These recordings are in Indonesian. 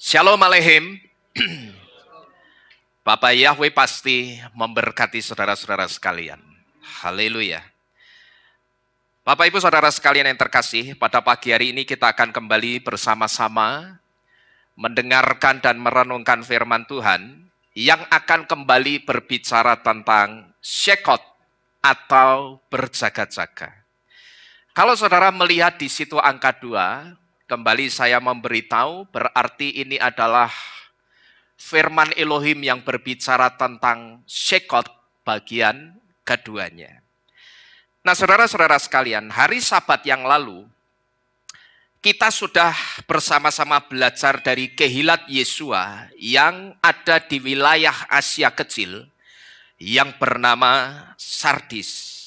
Shalom Aleichem. Bapak Yahweh pasti memberkati saudara-saudara sekalian. Haleluya. Bapak Ibu saudara sekalian yang terkasih, pada pagi hari ini kita akan kembali bersama-sama mendengarkan dan merenungkan firman Tuhan yang akan kembali berbicara tentang Shekot atau berjaga-jaga. Kalau saudara melihat di situ angka 2, kembali saya memberitahu berarti ini adalah firman Elohim yang berbicara tentang Shekot bagian keduanya. Nah saudara-saudara sekalian, hari Sabat yang lalu kita sudah bersama-sama belajar dari Kehilat Yesua yang ada di wilayah Asia Kecil yang bernama Sardis.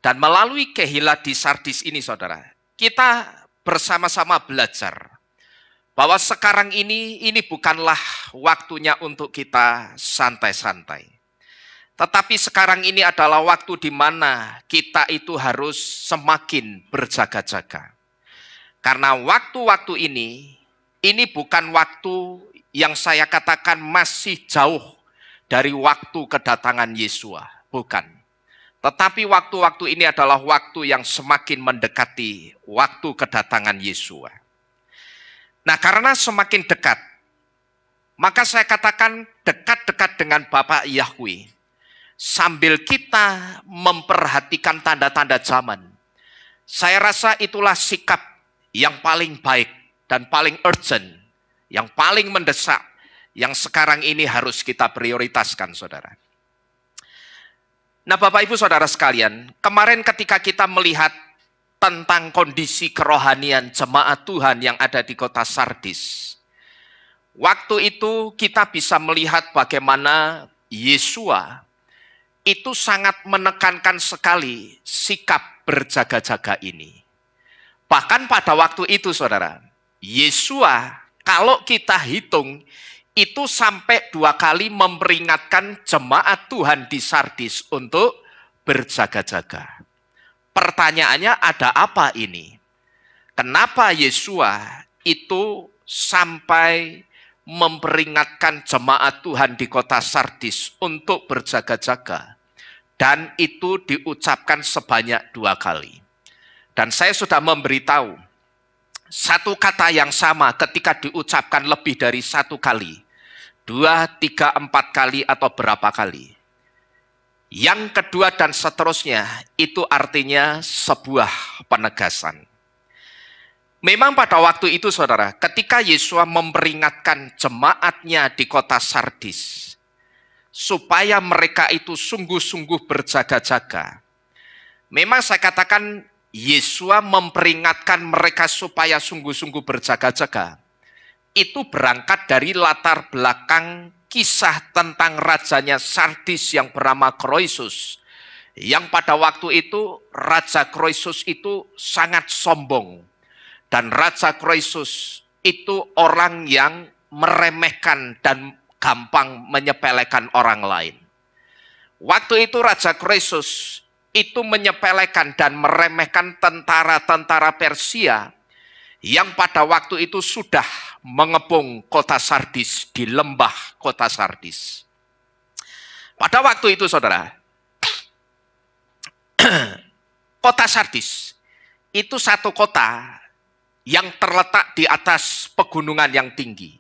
Dan melalui Kehilat di Sardis ini saudara, kita bersama-sama belajar bahwa sekarang ini bukanlah waktunya untuk kita santai-santai. Tetapi sekarang ini adalah waktu di mana kita itu harus semakin berjaga-jaga. Karena waktu-waktu ini bukan waktu yang saya katakan masih jauh dari waktu kedatangan Yesua. Bukan. Tetapi waktu-waktu ini adalah waktu yang semakin mendekati waktu kedatangan Yesua. Nah, karena semakin dekat, maka saya katakan dekat-dekat dengan Bapak Yahweh. Sambil kita memperhatikan tanda-tanda zaman. Saya rasa itulah sikap yang paling baik dan paling urgent, yang paling mendesak, yang sekarang ini harus kita prioritaskan, saudara. Nah, Bapak Ibu saudara sekalian, kemarin ketika kita melihat tentang kondisi kerohanian jemaat Tuhan yang ada di kota Sardis, waktu itu kita bisa melihat bagaimana Yesua itu sangat menekankan sekali sikap berjaga-jaga ini. Bahkan pada waktu itu saudara, Yesua kalau kita hitung itu sampai 2 kali memperingatkan jemaat Tuhan di Sardis untuk berjaga-jaga. Pertanyaannya ada apa ini? Kenapa Yesua itu sampai memperingatkan jemaat Tuhan di kota Sardis untuk berjaga-jaga? Dan itu diucapkan sebanyak 2 kali. Dan saya sudah memberitahu, satu kata yang sama ketika diucapkan lebih dari 1 kali, 2, 3, 4 kali atau berapa kali. Yang kedua dan seterusnya itu artinya sebuah penegasan. Memang pada waktu itu saudara, ketika Yesua memperingatkan jemaatnya di kota Sardis, supaya mereka itu sungguh-sungguh berjaga-jaga. Memang saya katakan Yesua memperingatkan mereka supaya sungguh-sungguh berjaga-jaga. Itu berangkat dari latar belakang kisah tentang rajanya Sardis yang bernama Kroisus. Yang pada waktu itu Raja Kroisus itu sangat sombong. Dan Raja Kroisus itu orang yang meremehkan dan gampang menyepelekan orang lain. Waktu itu Raja Kroisus itu menyepelekan dan meremehkan tentara-tentara Persia yang pada waktu itu sudah mengepung kota Sardis di lembah kota Sardis. Pada waktu itu saudara, kota Sardis itu satu kota yang terletak di atas pegunungan yang tinggi.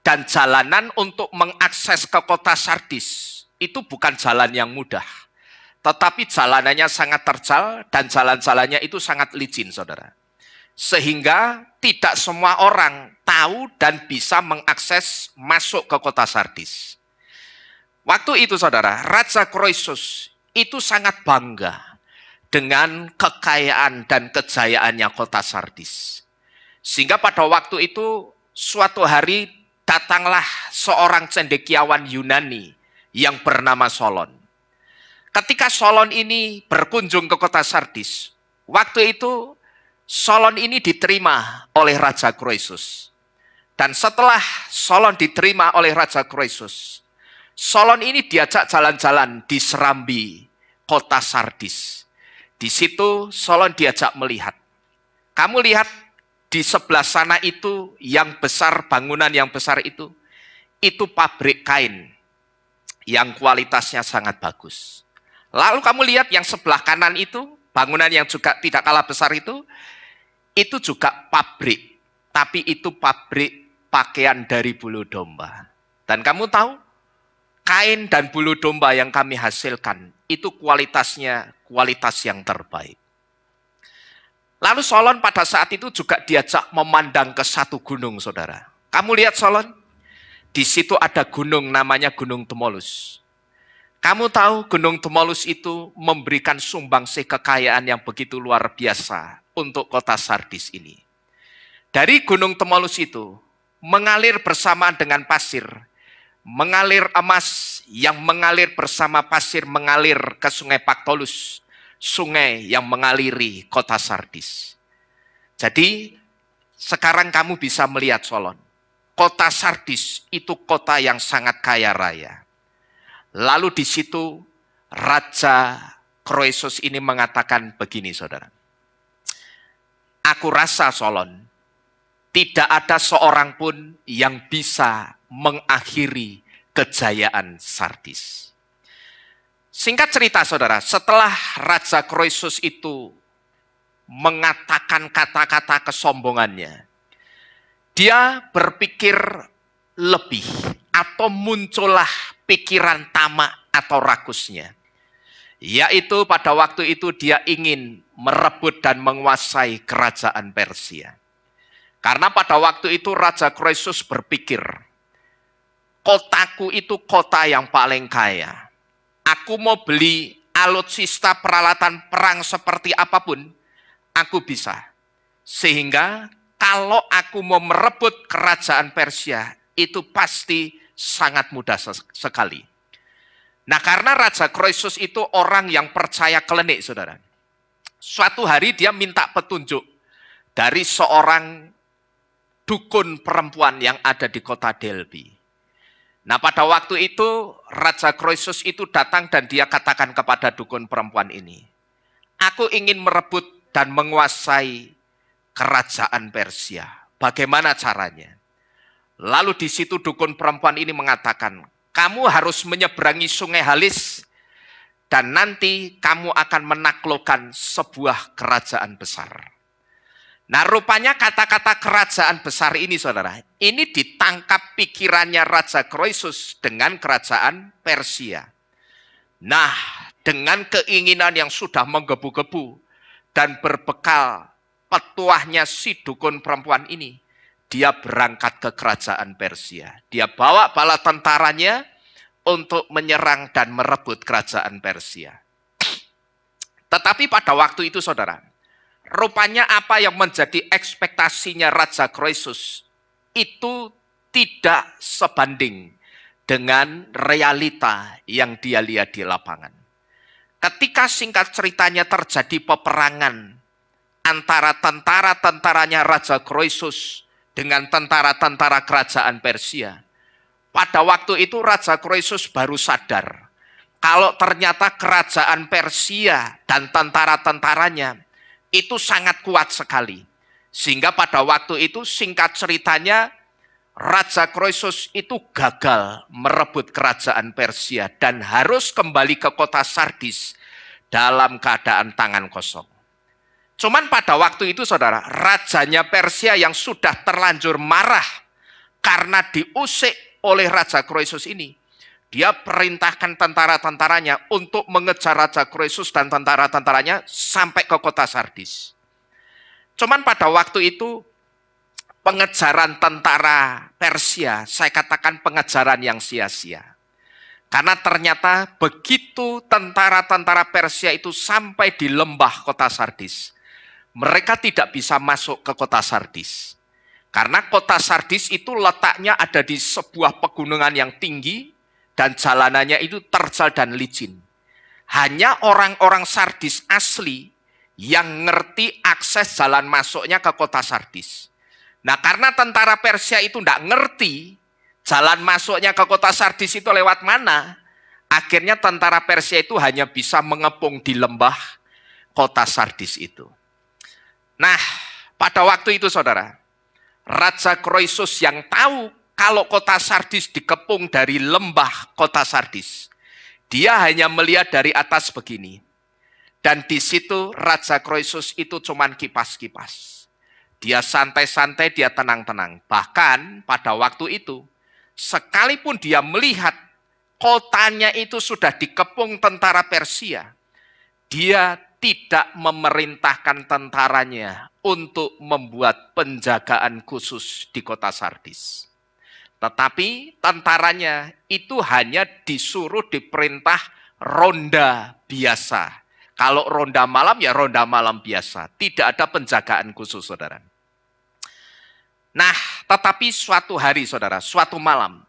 Dan jalanan untuk mengakses ke kota Sardis itu bukan jalan yang mudah. Tetapi jalanannya sangat terjal dan jalan-jalannya itu sangat licin saudara. Sehingga tidak semua orang tahu dan bisa mengakses masuk ke kota Sardis. Waktu itu saudara, Raja Kroisus itu sangat bangga dengan kekayaan dan kejayaannya kota Sardis. Sehingga pada waktu itu suatu hari datanglah seorang cendekiawan Yunani yang bernama Solon. Ketika Solon ini berkunjung ke kota Sardis, waktu itu Solon ini diterima oleh Raja Kroisus. Dan setelah Solon diterima oleh Raja Kroisus, Solon ini diajak jalan-jalan di serambi kota Sardis. Di situ Solon diajak melihat. Kamu lihat di sebelah sana itu yang besar, bangunan yang besar itu pabrik kain yang kualitasnya sangat bagus. Lalu kamu lihat yang sebelah kanan itu, bangunan yang juga tidak kalah besar itu juga pabrik, tapi itu pabrik pakaian dari bulu domba. Dan kamu tahu, kain dan bulu domba yang kami hasilkan itu kualitasnya kualitas yang terbaik. Lalu Solon pada saat itu juga diajak memandang ke satu gunung, saudara. Kamu lihat Solon, di situ ada gunung namanya Gunung Tmolus. Kamu tahu Gunung Tmolus itu memberikan sumbangsih kekayaan yang begitu luar biasa untuk kota Sardis ini. Dari Gunung Tmolus itu mengalir bersamaan dengan pasir, mengalir emas yang mengalir bersama pasir mengalir ke Sungai Paktolus, sungai yang mengaliri kota Sardis. Jadi sekarang kamu bisa melihat Solon, kota Sardis itu kota yang sangat kaya raya. Lalu di situ Raja Kroesus ini mengatakan begini, saudara. Aku rasa Solon, tidak ada seorang pun yang bisa mengakhiri kejayaan Sardis. Singkat cerita saudara, setelah Raja Kroesus itu mengatakan kata-kata kesombongannya, dia berpikir lebih atau muncullah pikiran tamak atau rakusnya. Yaitu pada waktu itu dia ingin merebut dan menguasai kerajaan Persia. Karena pada waktu itu Raja Kroesus berpikir, kotaku itu kota yang paling kaya. Aku mau beli alutsista peralatan perang seperti apapun, aku bisa. Sehingga kalau aku mau merebut kerajaan Persia, itu pasti sangat mudah sekali. Nah karena Raja Kroesus itu orang yang percaya klenik, saudara. Suatu hari dia minta petunjuk dari seorang dukun perempuan yang ada di kota Delphi. Nah pada waktu itu Raja Kroesus itu datang dan dia katakan kepada dukun perempuan ini, aku ingin merebut dan menguasai kerajaan Persia. Bagaimana caranya? Lalu di situ dukun perempuan ini mengatakan, kamu harus menyeberangi Sungai Halis dan nanti kamu akan menaklukkan sebuah kerajaan besar. Nah rupanya kata-kata kerajaan besar ini saudara, ini ditangkap pikirannya Raja Kroesus dengan kerajaan Persia. Nah dengan keinginan yang sudah menggebu-gebu dan berbekal petuahnya si dukun perempuan ini, dia berangkat ke kerajaan Persia. Dia bawa bala tentaranya untuk menyerang dan merebut kerajaan Persia. Tetapi pada waktu itu saudara, rupanya apa yang menjadi ekspektasinya Raja Kroesus itu tidak sebanding dengan realita yang dia lihat di lapangan. Ketika singkat ceritanya terjadi peperangan antara tentara-tentaranya Raja Kroesus dengan tentara-tentara kerajaan Persia, pada waktu itu Raja Kroesus baru sadar kalau ternyata kerajaan Persia dan tentara-tentaranya itu sangat kuat sekali. Sehingga pada waktu itu singkat ceritanya Raja Kroesus itu gagal merebut kerajaan Persia dan harus kembali ke kota Sardis dalam keadaan tangan kosong. Cuman pada waktu itu saudara, rajanya Persia yang sudah terlanjur marah karena diusik oleh Raja Kroesus ini, dia perintahkan tentara-tentaranya untuk mengejar Raja Kroesus dan tentara-tentaranya sampai ke kota Sardis. Cuman pada waktu itu pengejaran tentara Persia, saya katakan pengejaran yang sia-sia. Karena ternyata begitu tentara-tentara Persia itu sampai di lembah kota Sardis, mereka tidak bisa masuk ke kota Sardis. Karena kota Sardis itu letaknya ada di sebuah pegunungan yang tinggi, dan jalanannya itu terjal dan licin. Hanya orang-orang Sardis asli yang ngerti akses jalan masuknya ke kota Sardis. Nah karena tentara Persia itu tidak ngerti jalan masuknya ke kota Sardis itu lewat mana, akhirnya tentara Persia itu hanya bisa mengepung di lembah kota Sardis itu. Nah pada waktu itu saudara, Raja Kroisus yang tahu kalau kota Sardis dikepung dari lembah kota Sardis, dia hanya melihat dari atas begini. Dan di situ Raja Kroisus itu cuman kipas-kipas. Dia santai-santai, dia tenang-tenang. Bahkan pada waktu itu, sekalipun dia melihat kotanya itu sudah dikepung tentara Persia, dia tidak memerintahkan tentaranya untuk membuat penjagaan khusus di kota Sardis. Tetapi tentaranya itu hanya disuruh diperintah ronda biasa. Kalau ronda malam ya ronda malam biasa. Tidak ada penjagaan khusus, saudara. Nah, tetapi suatu hari, saudara, suatu malam.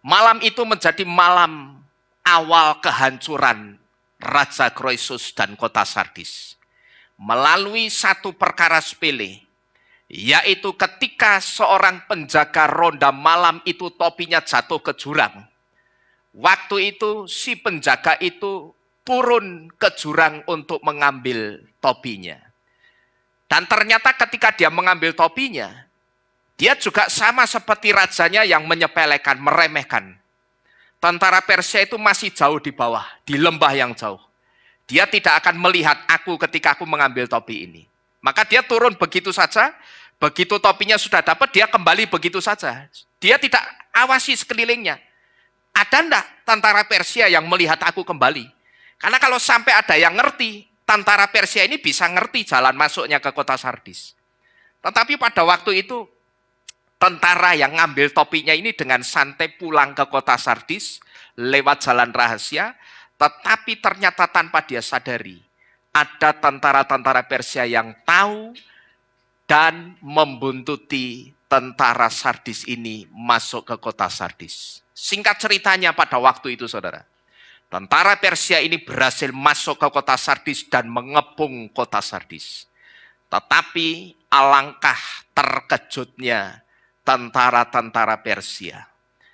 Malam itu menjadi malam awal kehancuran Raja Kroisus dan kota Sardis. Melalui satu perkara sepele, yaitu ketika seorang penjaga ronda malam itu topinya jatuh ke jurang. Waktu itu si penjaga itu turun ke jurang untuk mengambil topinya. Dan ternyata ketika dia mengambil topinya, dia juga sama seperti rajanya yang menyepelekan, meremehkan. Tentara Persia itu masih jauh di bawah, di lembah yang jauh. Dia tidak akan melihat aku ketika aku mengambil topi ini. Maka dia turun begitu saja, begitu topinya sudah dapat, dia kembali begitu saja. Dia tidak awasi sekelilingnya. Ada enggak tentara Persia yang melihat aku kembali? Karena kalau sampai ada yang ngerti, tentara Persia ini bisa ngerti jalan masuknya ke kota Sardis. Tetapi pada waktu itu, tentara yang ngambil topinya ini dengan santai pulang ke kota Sardis lewat jalan rahasia, tetapi ternyata tanpa dia sadari, ada tentara-tentara Persia yang tahu dan membuntuti tentara Sardis ini masuk ke kota Sardis. Singkat ceritanya pada waktu itu, saudara, tentara Persia ini berhasil masuk ke kota Sardis dan mengepung kota Sardis. Tetapi alangkah terkejutnya tentara-tentara Persia.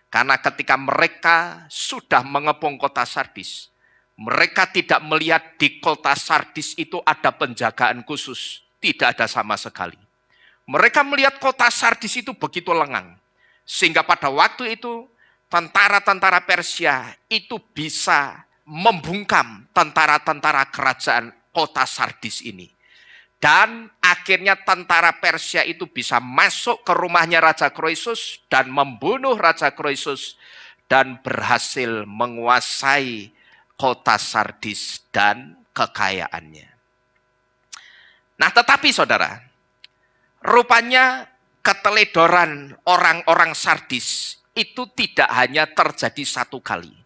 Karena ketika mereka sudah mengepung kota Sardis, mereka tidak melihat di kota Sardis itu ada penjagaan khusus. Tidak ada sama sekali. Mereka melihat kota Sardis itu begitu lengang. Sehingga pada waktu itu, tentara-tentara Persia itu bisa membungkam tentara-tentara kerajaan kota Sardis ini. Dan akhirnya tentara Persia itu bisa masuk ke rumahnya Raja Kroisus dan membunuh Raja Kroisus dan berhasil menguasai kota Sardis dan kekayaannya. Nah, tetapi saudara, rupanya keteledoran orang-orang Sardis itu tidak hanya terjadi satu kali,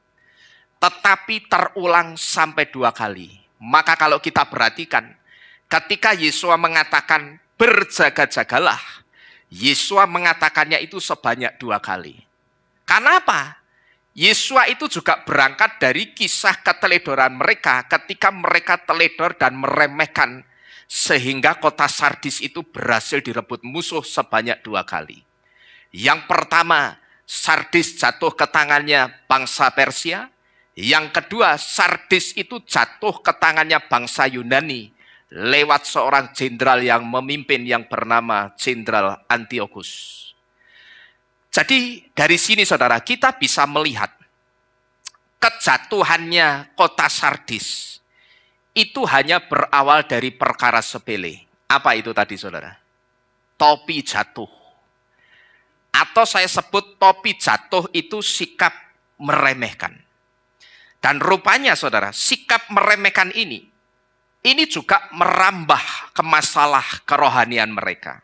tetapi terulang sampai 2 kali. Maka kalau kita perhatikan, ketika Yesua mengatakan berjaga-jagalah, Yesua mengatakannya itu sebanyak 2 kali. Karena apa? Yesua itu juga berangkat dari kisah keteledoran mereka ketika mereka teledor dan meremehkan sehingga kota Sardis itu berhasil direbut musuh sebanyak 2 kali. Yang pertama, Sardis jatuh ke tangannya bangsa Persia. Yang kedua, Sardis itu jatuh ke tangannya bangsa Yunani lewat seorang jenderal yang memimpin yang bernama Jenderal Antiochus. Jadi dari sini saudara, kita bisa melihat kejatuhannya kota Sardis itu hanya berawal dari perkara sepele. Apa itu tadi saudara? Topi jatuh. Atau saya sebut topi jatuh itu sikap meremehkan. Dan rupanya saudara, sikap meremehkan ini juga merambah ke masalah kerohanian mereka.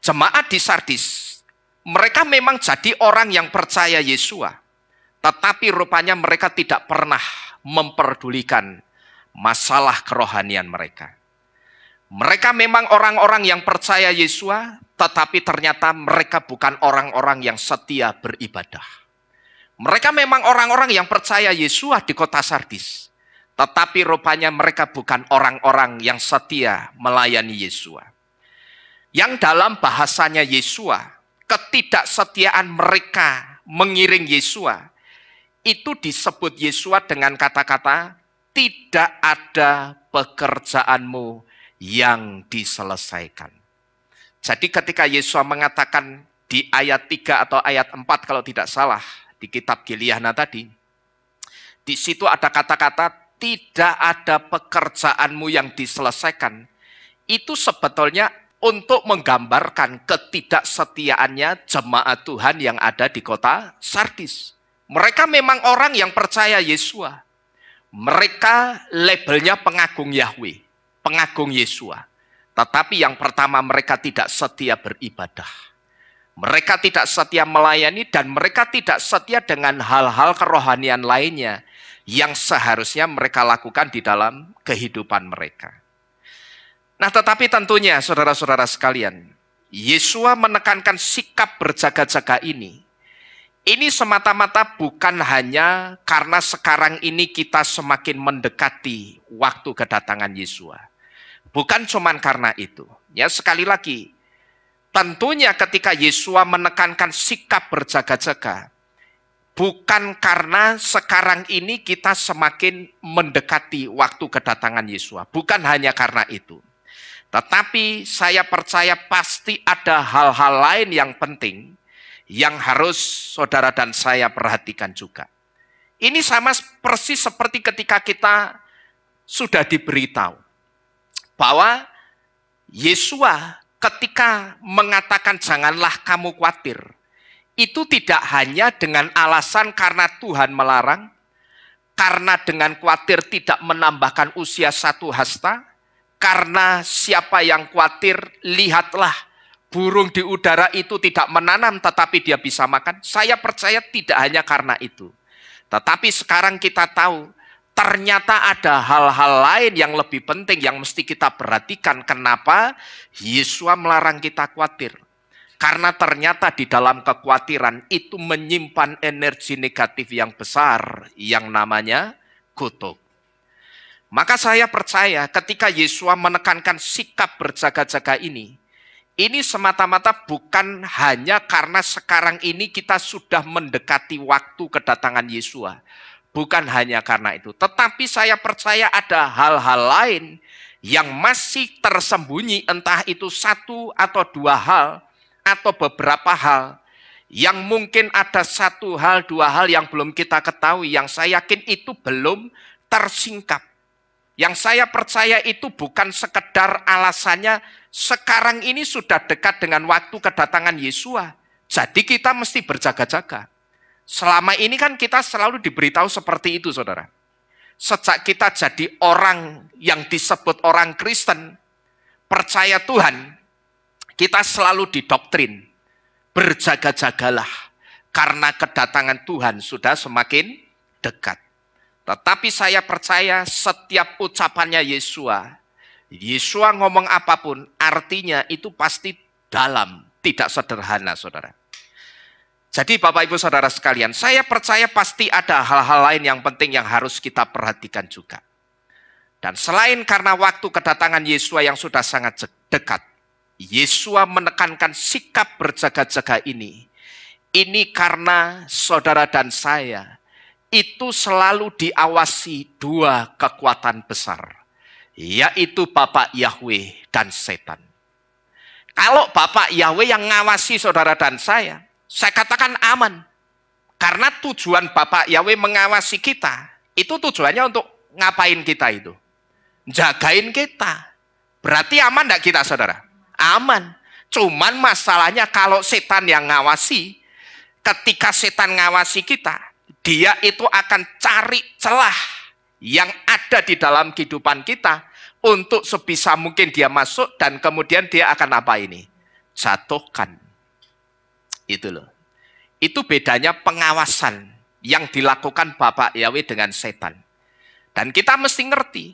Jemaat di Sardis, mereka memang jadi orang yang percaya Yesua, tetapi rupanya mereka tidak pernah memperdulikan masalah kerohanian mereka. Mereka memang orang-orang yang percaya Yesua, tetapi ternyata mereka bukan orang-orang yang setia beribadah. Mereka memang orang-orang yang percaya Yesua di kota Sardis, tetapi rupanya mereka bukan orang-orang yang setia melayani Yesua. Yang dalam bahasanya Yesua, ketidaksetiaan mereka mengiring Yesua, itu disebut Yesua dengan kata-kata, tidak ada pekerjaanmu yang diselesaikan. Jadi ketika Yesus mengatakan di ayat 3 atau ayat 4 kalau tidak salah di kitab Giliana tadi, di situ ada kata-kata tidak ada pekerjaanmu yang diselesaikan. Itu sebetulnya untuk menggambarkan ketidaksetiaannya jemaat Tuhan yang ada di kota Sardis. Mereka memang orang yang percaya Yesua. Mereka labelnya pengagung Yahweh, pengagung Yesua. Tetapi yang pertama mereka tidak setia beribadah. Mereka tidak setia melayani dan mereka tidak setia dengan hal-hal kerohanian lainnya yang seharusnya mereka lakukan di dalam kehidupan mereka. Nah, tetapi tentunya saudara-saudara sekalian, Yesua menekankan sikap berjaga-jaga ini. Ini semata-mata bukan hanya karena sekarang ini kita semakin mendekati waktu kedatangan Yesua. Bukan cuma karena itu. Ya, sekali lagi, tentunya ketika Yesua menekankan sikap berjaga-jaga, bukan karena sekarang ini kita semakin mendekati waktu kedatangan Yesua. Bukan hanya karena itu. Tetapi saya percaya pasti ada hal-hal lain yang penting yang harus saudara dan saya perhatikan juga. Ini sama persis seperti ketika kita sudah diberitahu bahwa Yesua ketika mengatakan janganlah kamu khawatir, itu tidak hanya dengan alasan karena Tuhan melarang, karena dengan khawatir tidak menambahkan usia 1 hasta, karena siapa yang khawatir, lihatlah burung di udara itu tidak menanam tetapi dia bisa makan. Saya percaya tidak hanya karena itu. Tetapi sekarang kita tahu, ternyata ada hal-hal lain yang lebih penting yang mesti kita perhatikan. Kenapa Yesua melarang kita khawatir? Karena ternyata di dalam kekhawatiran itu menyimpan energi negatif yang besar yang namanya kutuk. Maka saya percaya ketika Yesua menekankan sikap berjaga-jaga ini semata-mata bukan hanya karena sekarang ini kita sudah mendekati waktu kedatangan Yesua. Bukan hanya karena itu. Tetapi saya percaya ada hal-hal lain yang masih tersembunyi, entah itu 1 atau 2 hal, atau beberapa hal, yang mungkin ada 1 hal, 2 hal yang belum kita ketahui, yang saya yakin itu belum tersingkap. Yang saya percaya itu bukan sekedar alasannya sekarang ini sudah dekat dengan waktu kedatangan Yesua. Jadi kita mesti berjaga-jaga. Selama ini kan kita selalu diberitahu seperti itu, saudara. Sejak kita jadi orang yang disebut orang Kristen, percaya Tuhan, kita selalu didoktrin, berjaga-jagalah, karena kedatangan Tuhan sudah semakin dekat. Tetapi saya percaya setiap ucapannya Yesua ngomong apapun, artinya itu pasti dalam, tidak sederhana, saudara. Jadi Bapak Ibu Saudara sekalian, saya percaya pasti ada hal-hal lain yang penting yang harus kita perhatikan juga. Dan selain karena waktu kedatangan Yesua yang sudah sangat dekat, Yesua menekankan sikap berjaga-jaga ini karena saudara dan saya itu selalu diawasi 2 kekuatan besar, yaitu Bapak Yahweh dan setan. Kalau Bapak Yahweh yang ngawasi saudara dan saya katakan aman. Karena tujuan Bapak Yahweh mengawasi kita, itu tujuannya untuk ngapain kita itu? Jagain kita. Berarti aman enggak kita, saudara? Aman. Cuman masalahnya kalau setan yang ngawasi, ketika setan ngawasi kita, dia itu akan cari celah yang ada di dalam kehidupan kita untuk sebisa mungkin dia masuk dan kemudian dia akan apa ini? Jatuhkan. Itu loh. Itu bedanya pengawasan yang dilakukan Bapak Yahweh dengan setan. Dan kita mesti ngerti,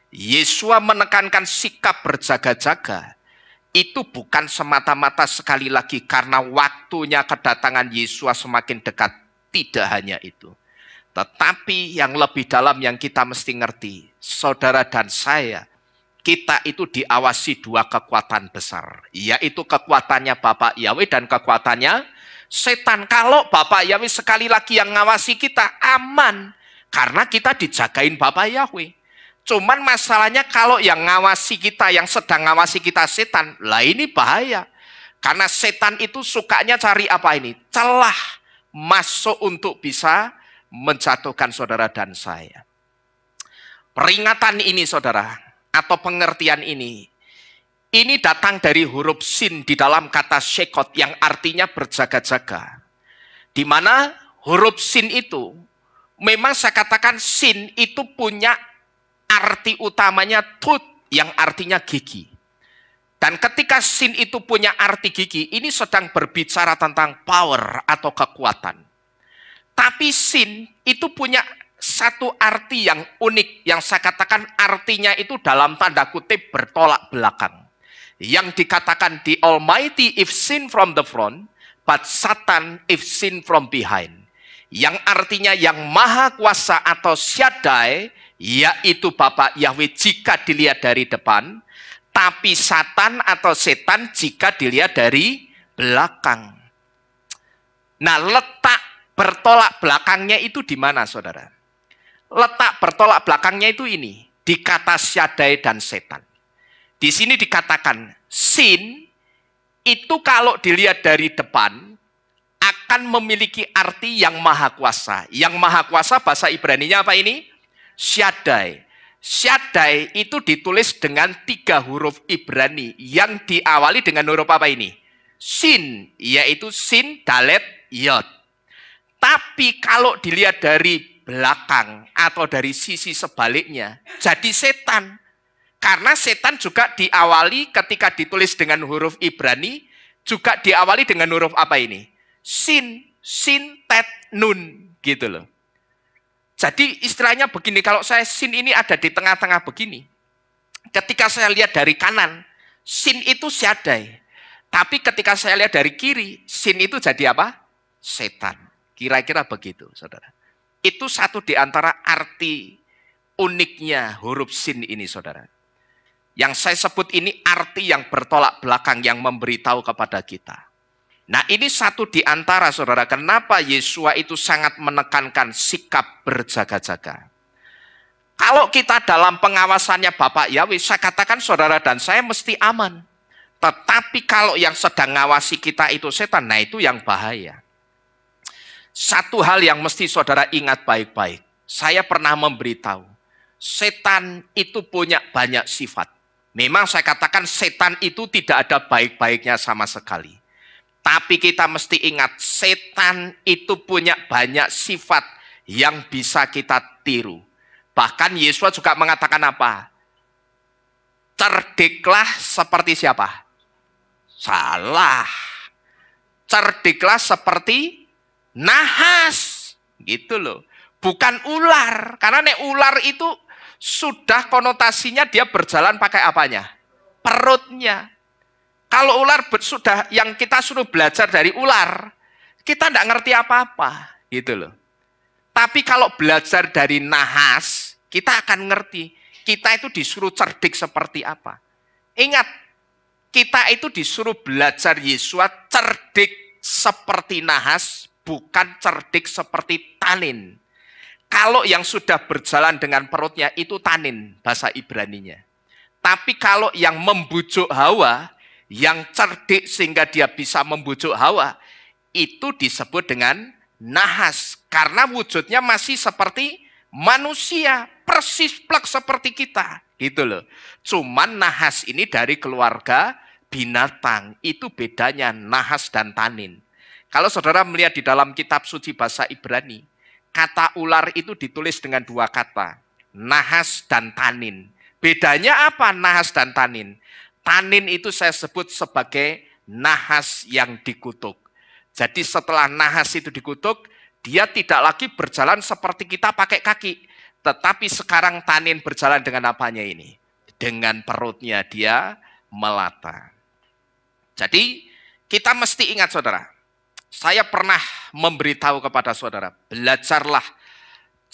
Yesua menekankan sikap berjaga-jaga itu bukan semata-mata sekali lagi karena waktunya kedatangan Yesus semakin dekat. Tidak hanya itu. Tetapi yang lebih dalam yang kita mesti ngerti, saudara dan saya, kita itu diawasi 2 kekuatan besar. Yaitu kekuatannya Bapak Yahweh dan kekuatannya setan. Kalau Bapak Yahweh sekali lagi yang ngawasi kita, aman. Karena kita dijagain Bapak Yahweh. Cuman masalahnya kalau yang ngawasi kita, yang sedang ngawasi kita setan, lah ini bahaya. Karena setan itu sukanya cari apa ini? Celah masuk untuk bisa menjatuhkan saudara dan saya. Peringatan ini saudara, atau pengertian ini datang dari huruf sin di dalam kata shekot yang artinya berjaga-jaga. Di mana huruf sin itu, memang saya katakan sin itu punya arti utamanya tooth yang artinya gigi. Dan ketika sin itu punya arti gigi, ini sedang berbicara tentang power atau kekuatan. Tapi sin itu punya satu arti yang unik, yang saya katakan artinya itu dalam tanda kutip bertolak belakang. Yang dikatakan the Almighty if sin from the front, but Satan if sin from behind. Yang artinya yang maha kuasa atau Shaddai, yaitu Bapa Yahweh jika dilihat dari depan, tapi Satan atau setan jika dilihat dari belakang. Nah, letak bertolak belakangnya itu di mana, saudara? Letak bertolak belakangnya itu ini, di kata Shaddai dan setan. Di sini dikatakan, sin itu kalau dilihat dari depan, akan memiliki arti yang maha kuasa. Yang maha kuasa bahasa Ibraninya apa ini? Shaddai. Shaddai itu ditulis dengan 3 huruf Ibrani yang diawali dengan huruf apa ini? Sin, yaitu sin, dalet, yod. Tapi kalau dilihat dari belakang atau dari sisi sebaliknya, jadi setan. Karena setan juga diawali ketika ditulis dengan huruf Ibrani, juga diawali dengan huruf apa ini? Sin, sin, tet, nun, gitu loh. Jadi istilahnya begini, kalau saya sin ini ada di tengah-tengah begini. Ketika saya lihat dari kanan, sin itu Shaddai. Tapi ketika saya lihat dari kiri, sin itu jadi apa? Setan. Kira-kira begitu, saudara. Itu satu di antara arti uniknya huruf sin ini, saudara. Yang saya sebut ini arti yang bertolak belakang yang memberitahu kepada kita. Nah, ini satu di antara, saudara, kenapa Yesua itu sangat menekankan sikap berjaga-jaga. Kalau kita dalam pengawasannya Bapak Yahweh, saya katakan saudara dan saya mesti aman. Tetapi kalau yang sedang ngawasi kita itu setan, nah itu yang bahaya. Satu hal yang mesti saudara ingat baik-baik. Saya pernah memberitahu, setan itu punya banyak sifat. Memang saya katakan setan itu tidak ada baik-baiknya sama sekali. Tapi kita mesti ingat, setan itu punya banyak sifat yang bisa kita tiru. Bahkan Yesus juga mengatakan apa? Cerdiklah seperti siapa? Salah. Cerdiklah seperti nahas. Gitu loh. Bukan ular. Karena ular itu sudah konotasinya dia berjalan pakai apanya? Perutnya. Kalau ular sudah yang kita suruh belajar dari ular, kita tidak ngerti apa-apa, gitu loh. Tapi kalau belajar dari nahas, kita akan ngerti. Kita itu disuruh cerdik seperti apa. Ingat, kita itu disuruh belajar Yesus cerdik seperti nahas, bukan cerdik seperti tanin. Kalau yang sudah berjalan dengan perutnya itu tanin, bahasa Ibraninya. Tapi kalau yang membujuk Hawa, yang cerdik sehingga dia bisa membujuk Hawa, itu disebut dengan nahas. Karena wujudnya masih seperti manusia, persis plek seperti kita. Gitu loh. Cuman nahas ini dari keluarga binatang. Itu bedanya nahas dan tanin. Kalau saudara melihat di dalam kitab suci bahasa Ibrani, kata ular itu ditulis dengan 2 kata, nahas dan tanin. Bedanya apa nahas dan tanin? Tanin itu saya sebut sebagai nahas yang dikutuk. Jadi setelah nahas itu dikutuk, dia tidak lagi berjalan seperti kita pakai kaki. Tetapi sekarang tanin berjalan dengan apanya ini? Dengan perutnya dia melata. Jadi kita mesti ingat saudara, saya pernah memberitahu kepada saudara, belajarlah,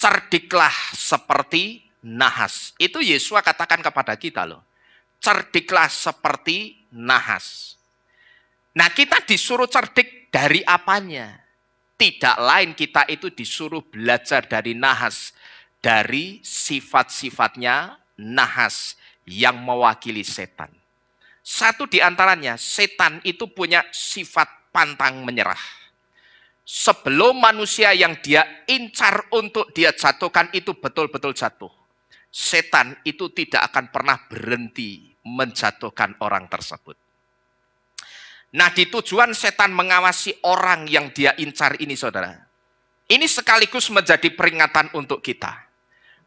cerdiklah seperti nahas. Itu Yesus katakan kepada kita loh. Cerdiklah seperti nahas. Nah, kita disuruh cerdik dari apanya? Tidak lain kita itu disuruh belajar dari nahas. Dari sifat-sifatnya nahas yang mewakili setan. Satu di antaranya, setan itu punya sifat pantang menyerah. Sebelum manusia yang dia incar untuk dia jatuhkan itu betul-betul jatuh, setan itu tidak akan pernah berhenti menjatuhkan orang tersebut. Nah, di tujuan setan mengawasi orang yang dia incar ini, saudara, ini sekaligus menjadi peringatan untuk kita.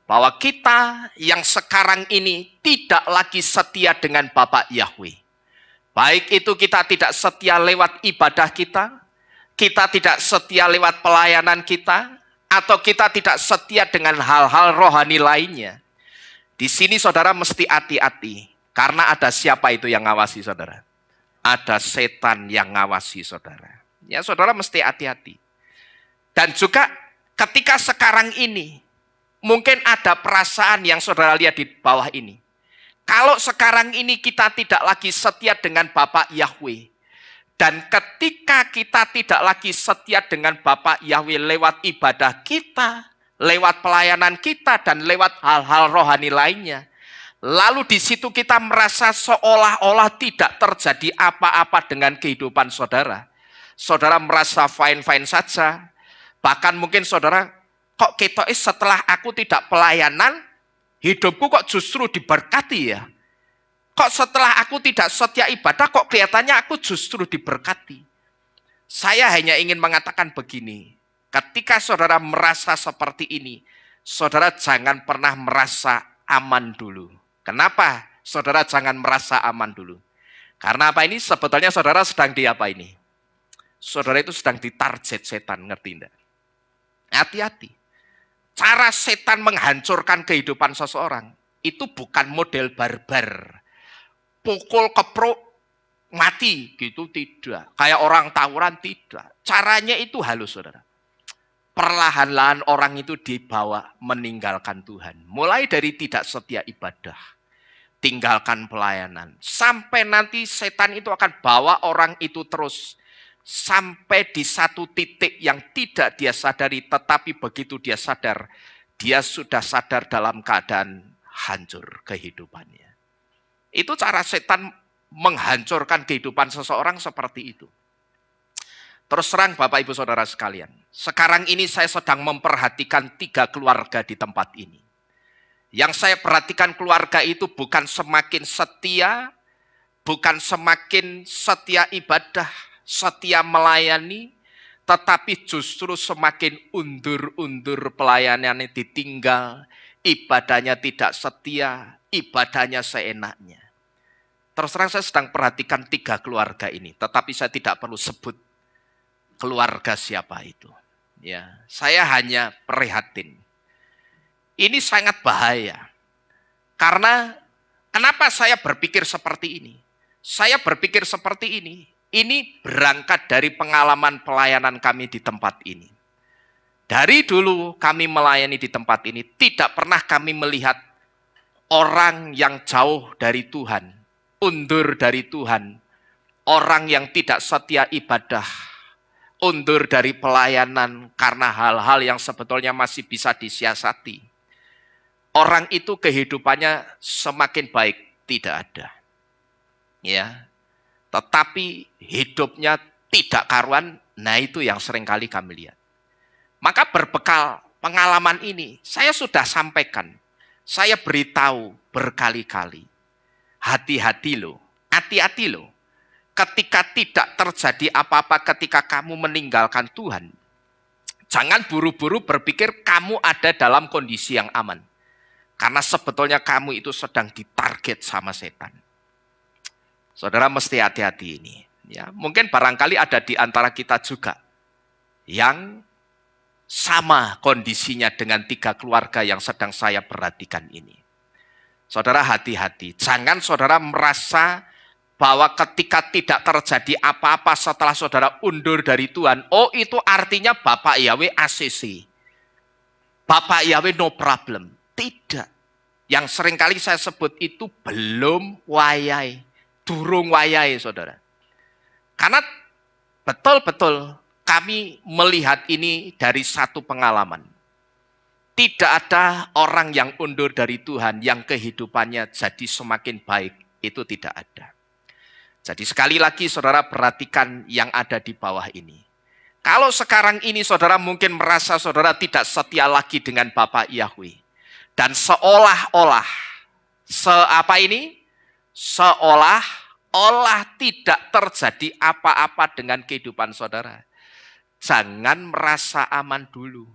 Bahwa kita yang sekarang ini tidak lagi setia dengan Bapa Yahweh. Baik itu kita tidak setia lewat ibadah kita tidak setia lewat pelayanan kita, atau kita tidak setia dengan hal-hal rohani lainnya. Di sini saudara mesti hati-hati, karena ada siapa itu yang ngawasi saudara? Ada setan yang ngawasi saudara. Ya, saudara mesti hati-hati. Dan juga ketika sekarang ini, mungkin ada perasaan yang saudara lihat di bawah ini. Kalau sekarang ini kita tidak lagi setia dengan Bapa Yahweh, dan ketika kita tidak lagi setia dengan Bapa Yahweh lewat ibadah kita, lewat pelayanan kita, dan lewat hal-hal rohani lainnya, lalu di situ kita merasa seolah-olah tidak terjadi apa-apa dengan kehidupan saudara. Saudara merasa fine-fine saja, bahkan mungkin saudara, kok setelah aku tidak pelayanan, hidupku kok justru diberkati ya? Kok setelah aku tidak setia ibadah, kok kelihatannya aku justru diberkati? Saya hanya ingin mengatakan begini, ketika saudara merasa seperti ini, saudara jangan pernah merasa aman dulu. Kenapa saudara jangan merasa aman dulu? Karena apa ini? Sebetulnya saudara sedang di apa ini? Saudara itu sedang ditarget setan, ngerti enggak? Hati-hati. Cara setan menghancurkan kehidupan seseorang itu bukan model barbar. Pukul kepruk mati gitu, tidak. Kayak orang tawuran, tidak. Caranya itu halus, saudara. Perlahan-lahan orang itu dibawa meninggalkan Tuhan. Mulai dari tidak setia ibadah, tinggalkan pelayanan. Sampai nanti setan itu akan bawa orang itu terus. Sampai di satu titik yang tidak dia sadari, tetapi begitu dia sadar, dia sudah sadar dalam keadaan hancur kehidupannya. Itu cara setan menghancurkan kehidupan seseorang seperti itu. Terus terang Bapak Ibu Saudara sekalian, sekarang ini saya sedang memperhatikan 3 keluarga di tempat ini. Yang saya perhatikan keluarga itu bukan semakin setia, bukan semakin setia ibadah, setia melayani, tetapi justru semakin undur-undur pelayanannya ditinggal, ibadahnya tidak setia, ibadahnya seenaknya. Terus terang saya sedang perhatikan 3 keluarga ini, tetapi saya tidak perlu sebut keluarga siapa itu. Ya, saya hanya prihatin. Ini sangat bahaya. Karena kenapa saya berpikir seperti ini? Saya berpikir seperti ini. Ini berangkat dari pengalaman pelayanan kami di tempat ini. Dari dulu kami melayani di tempat ini, tidak pernah kami melihat orang yang jauh dari Tuhan, undur dari Tuhan, orang yang tidak setia ibadah, undur dari pelayanan karena hal-hal yang sebetulnya masih bisa disiasati. Orang itu kehidupannya semakin baik, tidak ada. Ya. Tetapi hidupnya tidak karuan, nah itu yang seringkali kami lihat. Maka berbekal pengalaman ini, saya sudah sampaikan, saya beritahu berkali-kali, hati-hati loh, hati-hati loh. Ketika tidak terjadi apa-apa ketika kamu meninggalkan Tuhan, jangan buru-buru berpikir kamu ada dalam kondisi yang aman. Karena sebetulnya kamu itu sedang ditarget sama setan. Saudara mesti hati-hati ini. Ya, mungkin barangkali ada di antara kita juga yang sama kondisinya dengan 3 keluarga yang sedang saya perhatikan ini. Saudara hati-hati, jangan saudara merasa bahwa ketika tidak terjadi apa-apa setelah saudara undur dari Tuhan, oh itu artinya Bapak Yahweh ACC. Bapak Yahweh no problem. Tidak. Yang seringkali saya sebut itu belum wayai. Durung wayai, saudara. Karena betul-betul kami melihat ini dari satu pengalaman. Tidak ada orang yang undur dari Tuhan yang kehidupannya jadi semakin baik. Itu tidak ada. Jadi sekali lagi saudara perhatikan yang ada di bawah ini. Kalau sekarang ini saudara mungkin merasa saudara tidak setia lagi dengan Bapa Yahweh. Dan seolah-olah, seolah-olah tidak terjadi apa-apa dengan kehidupan saudara. Jangan merasa aman dulu.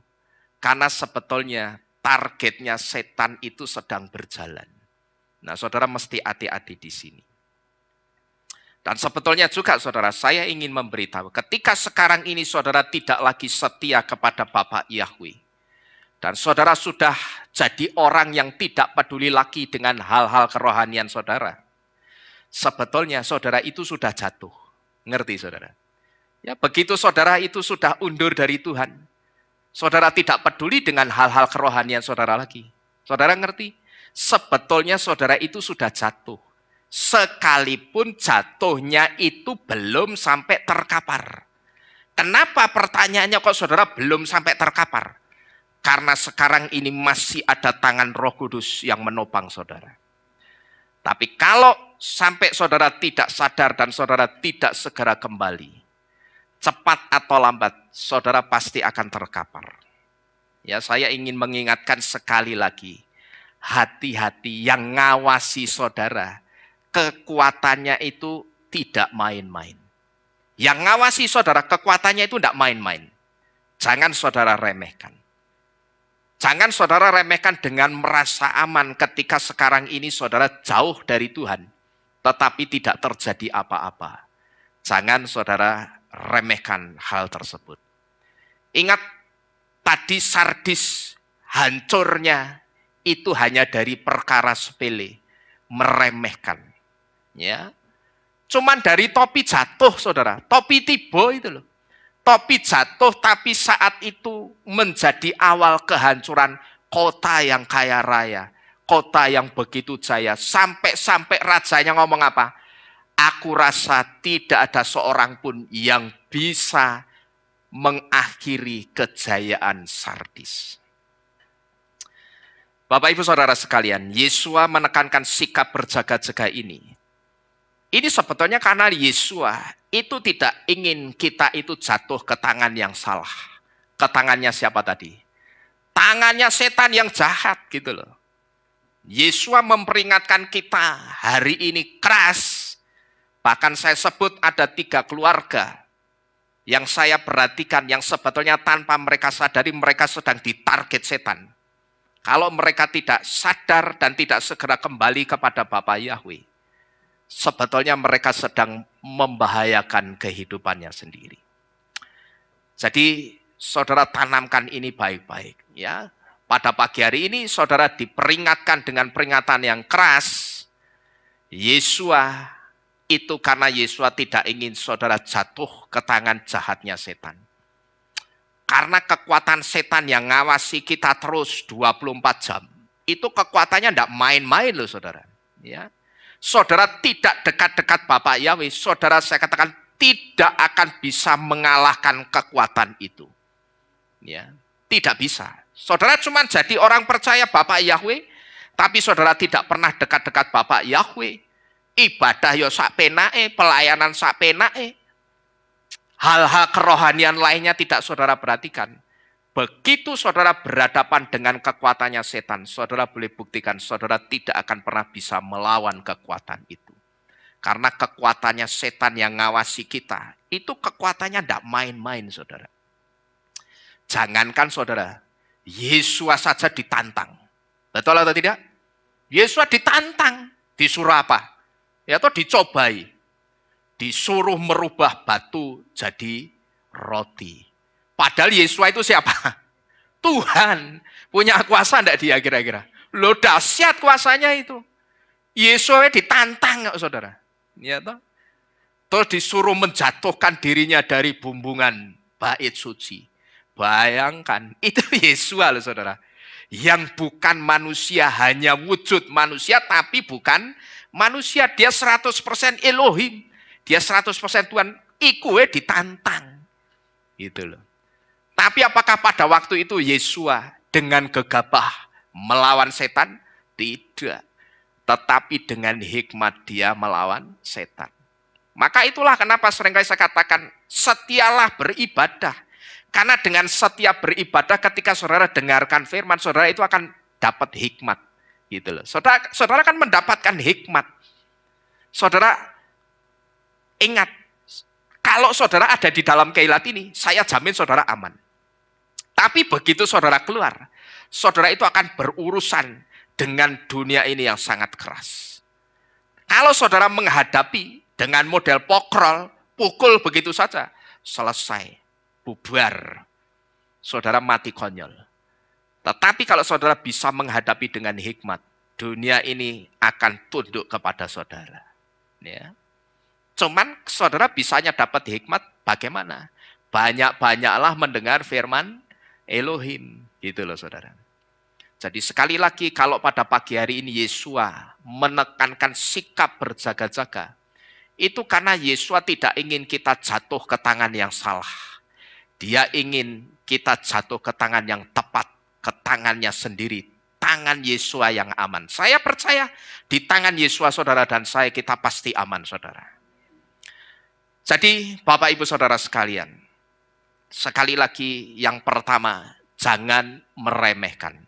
Karena sebetulnya targetnya setan itu sedang berjalan. Nah, saudara mesti hati-hati di sini. Dan sebetulnya juga saudara, saya ingin memberitahu, ketika sekarang ini saudara tidak lagi setia kepada Bapa Yahweh, dan saudara sudah jadi orang yang tidak peduli lagi dengan hal-hal kerohanian saudara, sebetulnya saudara itu sudah jatuh. Ngerti saudara? Ya, begitu saudara itu sudah undur dari Tuhan, saudara tidak peduli dengan hal-hal kerohanian saudara lagi. Saudara ngerti? Sebetulnya saudara itu sudah jatuh. Sekalipun jatuhnya itu belum sampai terkapar. Kenapa pertanyaannya kok saudara belum sampai terkapar? Karena sekarang ini masih ada tangan Roh Kudus yang menopang saudara. Tapi kalau sampai saudara tidak sadar dan saudara tidak segera kembali, cepat atau lambat saudara pasti akan terkapar. Ya, saya ingin mengingatkan sekali lagi, hati-hati yang ngawasi saudara, kekuatannya itu tidak main-main. Yang ngawasi saudara, kekuatannya itu tidak main-main. Jangan saudara remehkan. Jangan saudara remehkan dengan merasa aman ketika sekarang ini saudara jauh dari Tuhan, tetapi tidak terjadi apa-apa. Jangan saudara remehkan hal tersebut. Ingat, tadi Sardis hancurnya itu hanya dari perkara sepele, meremehkan. Ya, cuman dari topi jatuh saudara, topi tiba itu loh. Topi jatuh tapi saat itu menjadi awal kehancuran kota yang kaya raya, kota yang begitu jaya. Sampai-sampai rajanya ngomong apa? Aku rasa tidak ada seorang pun yang bisa mengakhiri kejayaan Sardis. Bapak Ibu Saudara sekalian, Yesua menekankan sikap berjaga-jaga ini. Ini sebetulnya karena Yesua itu tidak ingin kita itu jatuh ke tangan yang salah. Ke tangannya siapa tadi? Tangannya setan yang jahat gitu loh. Yesua memperingatkan kita hari ini keras. Bahkan saya sebut ada 3 keluarga yang saya perhatikan yang sebetulnya tanpa mereka sadari mereka sedang ditarget setan. Kalau mereka tidak sadar dan tidak segera kembali kepada Bapa Yahweh, sebetulnya mereka sedang membahayakan kehidupannya sendiri. Jadi saudara tanamkan ini baik-baik ya. Pada pagi hari ini saudara diperingatkan dengan peringatan yang keras. Yesua itu karena Yesua tidak ingin saudara jatuh ke tangan jahatnya setan. Karena kekuatan setan yang ngawasi kita terus 24 jam. Itu kekuatannya tidak main-main loh saudara. Ya. Saudara tidak dekat-dekat Bapak Yahweh, saudara saya katakan tidak akan bisa mengalahkan kekuatan itu. Ya, tidak bisa. Saudara cuma jadi orang percaya Bapak Yahweh, tapi saudara tidak pernah dekat-dekat Bapak Yahweh. Ibadah yo sak penake, pelayanan sak penake. Hal-hal kerohanian lainnya tidak saudara perhatikan. Begitu saudara berhadapan dengan kekuatannya setan, saudara boleh buktikan saudara tidak akan pernah bisa melawan kekuatan itu. Karena kekuatannya setan yang ngawasi kita, itu kekuatannya tidak main-main saudara. Jangankan saudara, Yesua saja ditantang. Betul atau tidak? Yesua ditantang, disuruh apa? Ya toh dicobai. Disuruh merubah batu jadi roti. Padahal Yesua itu siapa? Tuhan. Punya kuasa enggak dia kira-kira? Loh dahsyat kuasanya itu. Yesua ditantang saudara. Ya toh? Terus disuruh menjatuhkan dirinya dari bumbungan bait suci. Bayangkan, itu Yesua loh saudara. Yang bukan manusia, hanya wujud manusia tapi bukan manusia. Dia 100% Elohim. Dia 100% Tuhan, ditantang. Gitu loh. Tapi apakah pada waktu itu Yesua dengan gegabah melawan setan? Tidak. Tetapi dengan hikmat dia melawan setan. Maka itulah kenapa seringkali saya katakan, setialah beribadah. Karena dengan setia beribadah, ketika saudara dengarkan firman, saudara itu akan dapat hikmat. Gitu loh. Saudara akan mendapatkan hikmat. Saudara ingat, kalau saudara ada di dalam keilat ini, saya jamin saudara aman. Tapi begitu saudara keluar, saudara itu akan berurusan dengan dunia ini yang sangat keras. Kalau saudara menghadapi dengan model pokrol, pukul begitu saja, selesai, bubar. Saudara mati konyol. Tetapi kalau saudara bisa menghadapi dengan hikmat, dunia ini akan tunduk kepada saudara. Ya. Cuman saudara bisanya dapat hikmat bagaimana? Banyak-banyaklah mendengar firman Elohim. Gitu loh saudara. Jadi sekali lagi kalau pada pagi hari ini Yesua menekankan sikap berjaga-jaga, itu karena Yesua tidak ingin kita jatuh ke tangan yang salah. Dia ingin kita jatuh ke tangan yang tepat, ke tangannya sendiri, tangan Yesua yang aman. Saya percaya di tangan Yesua saudara dan saya kita pasti aman saudara. Jadi Bapak Ibu Saudara sekalian, sekali lagi yang pertama, jangan meremehkan.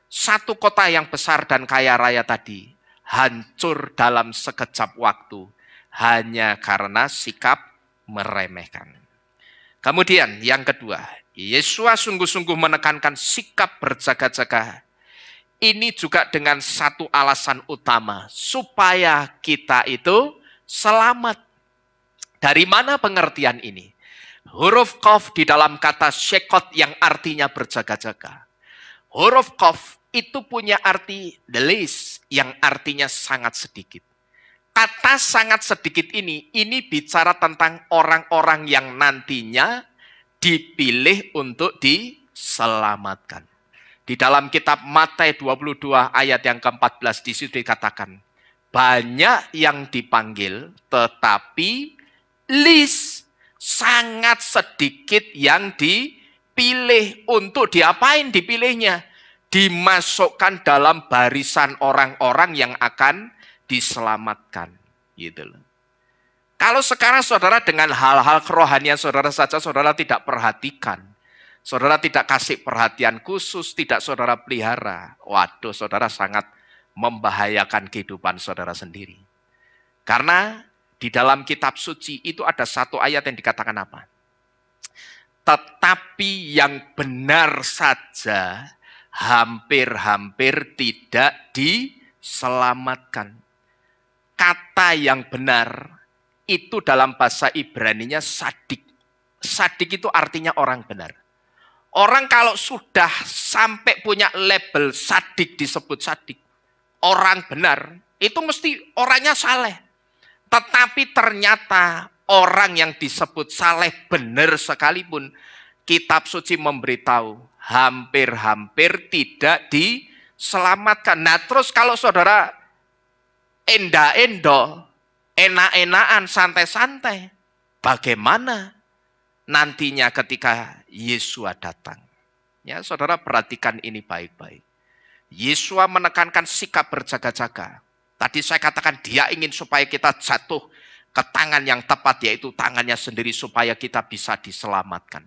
Satu kota yang besar dan kaya raya tadi hancur dalam sekejap waktu hanya karena sikap meremehkan. Kemudian yang kedua, Yesua sungguh-sungguh menekankan sikap berjaga-jaga. Ini juga dengan satu alasan utama, supaya kita itu selamat. Dari mana pengertian ini? Huruf Qaf di dalam kata Shekot yang artinya berjaga-jaga. Huruf Qaf itu punya arti delis yang artinya sangat sedikit. Kata sangat sedikit ini bicara tentang orang-orang yang nantinya dipilih untuk diselamatkan. Di dalam kitab Matius 22 ayat yang ke-14 di situ dikatakan, banyak yang dipanggil tetapi sangat sedikit yang dipilih. Untuk diapain dipilihnya? Dimasukkan dalam barisan orang-orang yang akan diselamatkan. Gitu loh. Kalau sekarang saudara dengan hal-hal kerohanian saudara saja saudara tidak perhatikan. Saudara tidak kasih perhatian khusus, tidak saudara pelihara. Waduh, saudara sangat membahayakan kehidupan saudara sendiri. Karena di dalam kitab suci itu ada satu ayat yang dikatakan apa? Tetapi yang benar saja hampir-hampir tidak diselamatkan. Kata yang benar itu dalam bahasa Ibraninya sadik. Sadik itu artinya orang benar. Orang kalau sudah sampai punya label sadik disebut sadik. Orang benar itu mesti orangnya saleh. Tetapi ternyata orang yang disebut saleh benar sekalipun, kitab suci memberitahu hampir-hampir tidak diselamatkan. Nah terus kalau saudara enda-endo, enak-enakan, santai-santai, bagaimana nantinya ketika Yesua datang? Ya, saudara perhatikan ini baik-baik. Yesua menekankan sikap berjaga-jaga. Tadi saya katakan dia ingin supaya kita jatuh ke tangan yang tepat, yaitu tangannya sendiri supaya kita bisa diselamatkan.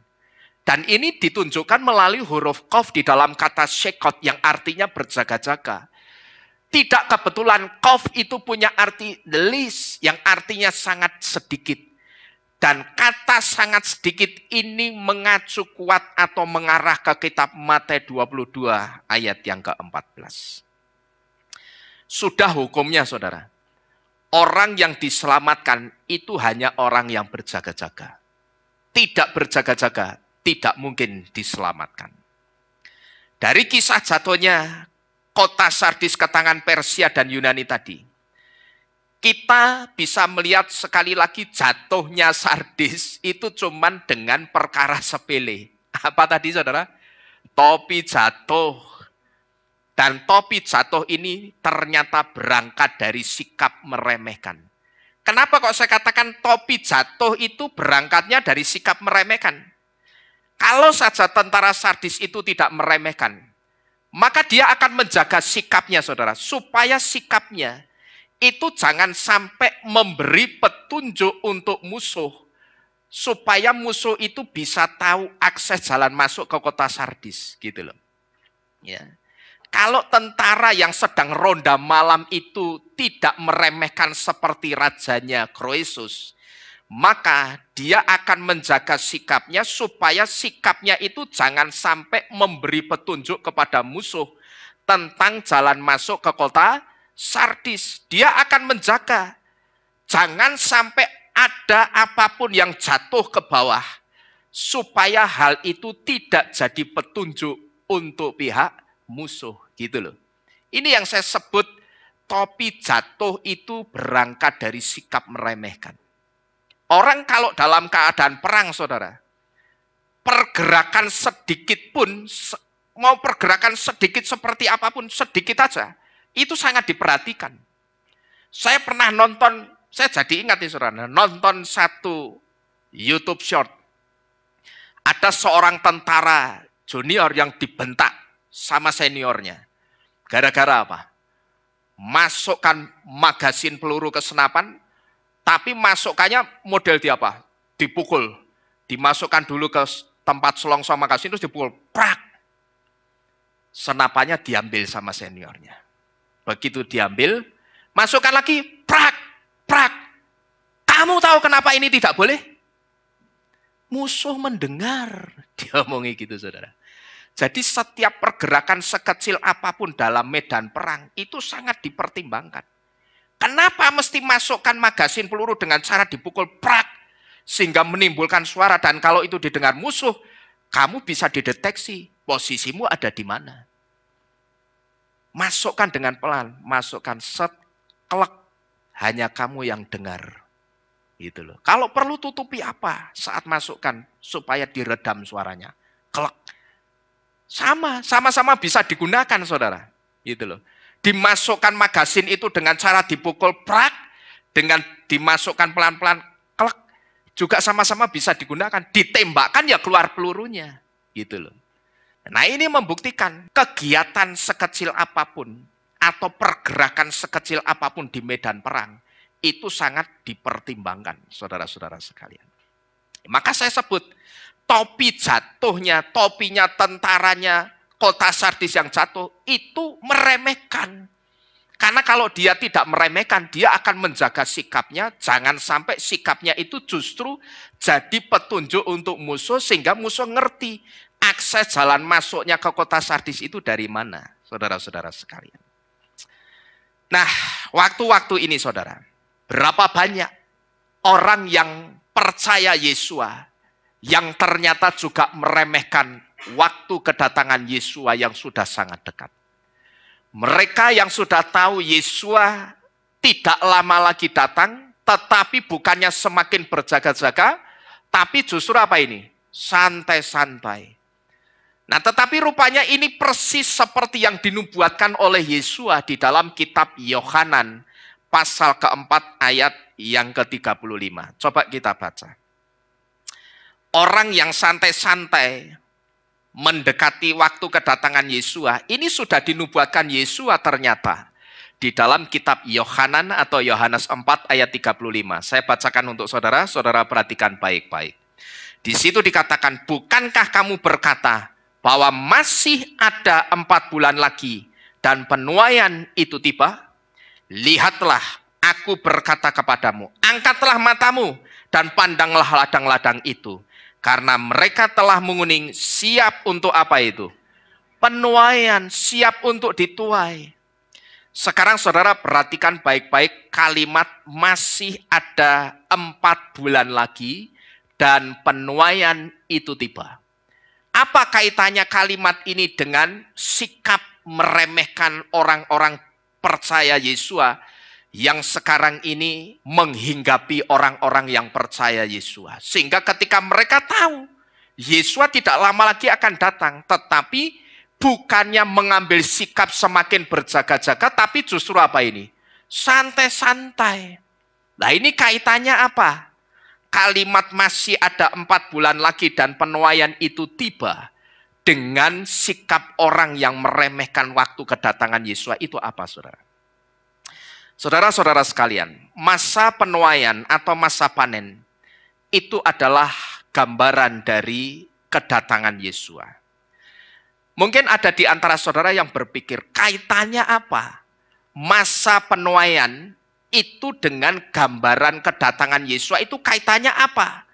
Dan ini ditunjukkan melalui huruf Qaf di dalam kata Shekot yang artinya berjaga-jaga. Tidak kebetulan Qaf itu punya arti delis yang artinya sangat sedikit. Dan kata sangat sedikit ini mengacu kuat atau mengarah ke kitab Matius 22 ayat yang ke-14. Sudah hukumnya saudara. Orang yang diselamatkan itu hanya orang yang berjaga-jaga. Tidak berjaga-jaga, tidak mungkin diselamatkan. Dari kisah jatuhnya kota Sardis ke tangan Persia dan Yunani tadi, kita bisa melihat sekali lagi jatuhnya Sardis itu cuman dengan perkara sepele. Apa tadi saudara? Topi jatuh. Dan topi jatuh ini ternyata berangkat dari sikap meremehkan. Kenapa kok saya katakan topi jatuh itu berangkatnya dari sikap meremehkan? Kalau saja tentara Sardis itu tidak meremehkan, maka dia akan menjaga sikapnya, saudara, supaya sikapnya itu jangan sampai memberi petunjuk untuk musuh, supaya musuh itu bisa tahu akses jalan masuk ke kota Sardis, gitu loh. Ya. Kalau tentara yang sedang ronda malam itu tidak meremehkan seperti rajanya Kroesus, maka dia akan menjaga sikapnya supaya sikapnya itu jangan sampai memberi petunjuk kepada musuh tentang jalan masuk ke kota Sardis. Dia akan menjaga jangan sampai ada apapun yang jatuh ke bawah supaya hal itu tidak jadi petunjuk untuk pihak musuh, gitu loh. Ini yang saya sebut topi jatuh itu berangkat dari sikap meremehkan. Orang kalau dalam keadaan perang, saudara, pergerakan sedikit pun, mau pergerakan sedikit seperti apapun, sedikit aja, itu sangat diperhatikan. Saya pernah nonton, saya jadi ingat nih saudara, nonton satu YouTube short. Ada seorang tentara junior yang dibentak sama seniornya. Gara-gara apa? Masukkan magasin peluru ke senapan, tapi masukannya model di apa? Dipukul. Dimasukkan dulu ke tempat selongsong magasin, terus dipukul. Prak! Senapannya diambil sama seniornya. Begitu diambil, masukkan lagi. Prak! Prak! Kamu tahu kenapa ini tidak boleh? Musuh mendengar. Dia omongi gitu, saudara. Jadi setiap pergerakan sekecil apapun dalam medan perang, itu sangat dipertimbangkan. Kenapa mesti masukkan magasin peluru dengan cara dipukul prak sehingga menimbulkan suara, dan kalau itu didengar musuh, kamu bisa dideteksi posisimu ada di mana. Masukkan dengan pelan, masukkan set, klek, hanya kamu yang dengar. Gitu loh. Kalau perlu tutupi apa saat masukkan supaya diredam suaranya. Klek. Sama-sama bisa digunakan, saudara. Gitu loh. Dimasukkan magasin itu dengan cara dipukul prak, dengan dimasukkan pelan-pelan klek, juga sama-sama bisa digunakan. Ditembakkan ya keluar pelurunya, gitu loh. Nah, ini membuktikan kegiatan sekecil apapun atau pergerakan sekecil apapun di medan perang itu sangat dipertimbangkan, saudara-saudara sekalian. Maka saya sebut topi jatuhnya, topinya tentaranya kota Sardis yang jatuh, itu meremehkan. Karena kalau dia tidak meremehkan, dia akan menjaga sikapnya, jangan sampai sikapnya itu justru jadi petunjuk untuk musuh, sehingga musuh ngerti akses jalan masuknya ke kota Sardis itu dari mana, saudara-saudara sekalian. Nah, waktu-waktu ini, saudara, berapa banyak orang yang percaya Yesua, yang ternyata juga meremehkan waktu kedatangan Yesua yang sudah sangat dekat. Mereka yang sudah tahu Yesua tidak lama lagi datang, tetapi bukannya semakin berjaga-jaga, tapi justru apa ini? Santai-santai. Nah, tetapi rupanya ini persis seperti yang dinubuatkan oleh Yesua di dalam kitab Yohanan, pasal keempat ayat yang ke-35. Coba kita baca. Orang yang santai-santai mendekati waktu kedatangan Yesua, ini sudah dinubuatkan Yesua ternyata di dalam kitab Yohanan atau Yohanes 4 ayat 35. Saya bacakan untuk saudara, saudara perhatikan baik-baik. Di situ dikatakan, bukankah kamu berkata bahwa masih ada 4 bulan lagi dan penuaian itu tiba? Lihatlah, aku berkata kepadamu, angkatlah matamu dan pandanglah ladang-ladang itu. Karena mereka telah menguning, siap untuk apa itu? Penuaian, siap untuk dituai. Sekarang saudara perhatikan baik-baik kalimat masih ada 4 bulan lagi dan penuaian itu tiba. Apa kaitannya kalimat ini dengan sikap meremehkan orang-orang percaya Yesua yang sekarang ini menghinggapi orang-orang yang percaya Yesua. Sehingga ketika mereka tahu Yesua tidak lama lagi akan datang, tetapi bukannya mengambil sikap semakin berjaga-jaga, tapi justru apa ini? Santai-santai. Nah, ini kaitannya apa? Kalimat masih ada 4 bulan lagi dan penuaian itu tiba dengan sikap orang yang meremehkan waktu kedatangan Yesus itu apa, saudara? Saudara-saudara sekalian, masa penuaian atau masa panen itu adalah gambaran dari kedatangan Yesus. Mungkin ada di antara saudara yang berpikir, kaitannya apa? Masa penuaian itu dengan gambaran kedatangan Yesus itu kaitannya apa?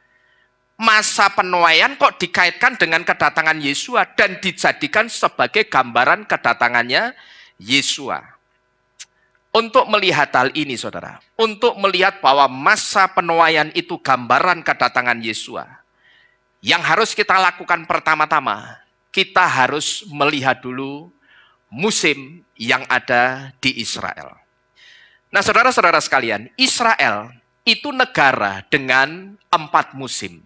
Masa penuaian kok dikaitkan dengan kedatangan Yesus dan dijadikan sebagai gambaran kedatangannya Yesus. Untuk melihat hal ini, saudara, untuk melihat bahwa masa penuaian itu gambaran kedatangan Yesus, yang harus kita lakukan pertama-tama, kita harus melihat dulu musim yang ada di Israel. Nah, saudara-saudara sekalian, Israel itu negara dengan 4 musim,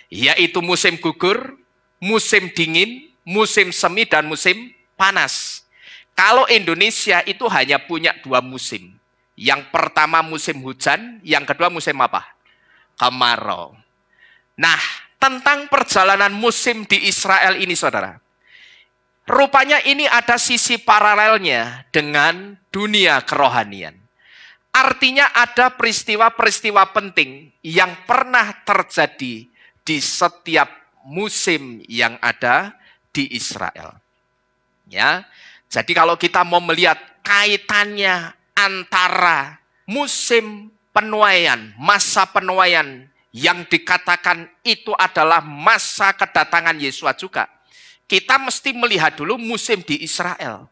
yaitu musim gugur, musim dingin, musim semi, dan musim panas. Kalau Indonesia itu hanya punya 2 musim. Yang pertama musim hujan, yang kedua musim apa? Kemarau. Nah, tentang perjalanan musim di Israel ini, saudara, rupanya ini ada sisi paralelnya dengan dunia kerohanian. Artinya ada peristiwa-peristiwa penting yang pernah terjadi di setiap musim yang ada di Israel. Ya, jadi kalau kita mau melihat kaitannya antara musim penuaian, masa penuaian yang dikatakan itu adalah masa kedatangan Yesus juga, kita mesti melihat dulu musim di Israel.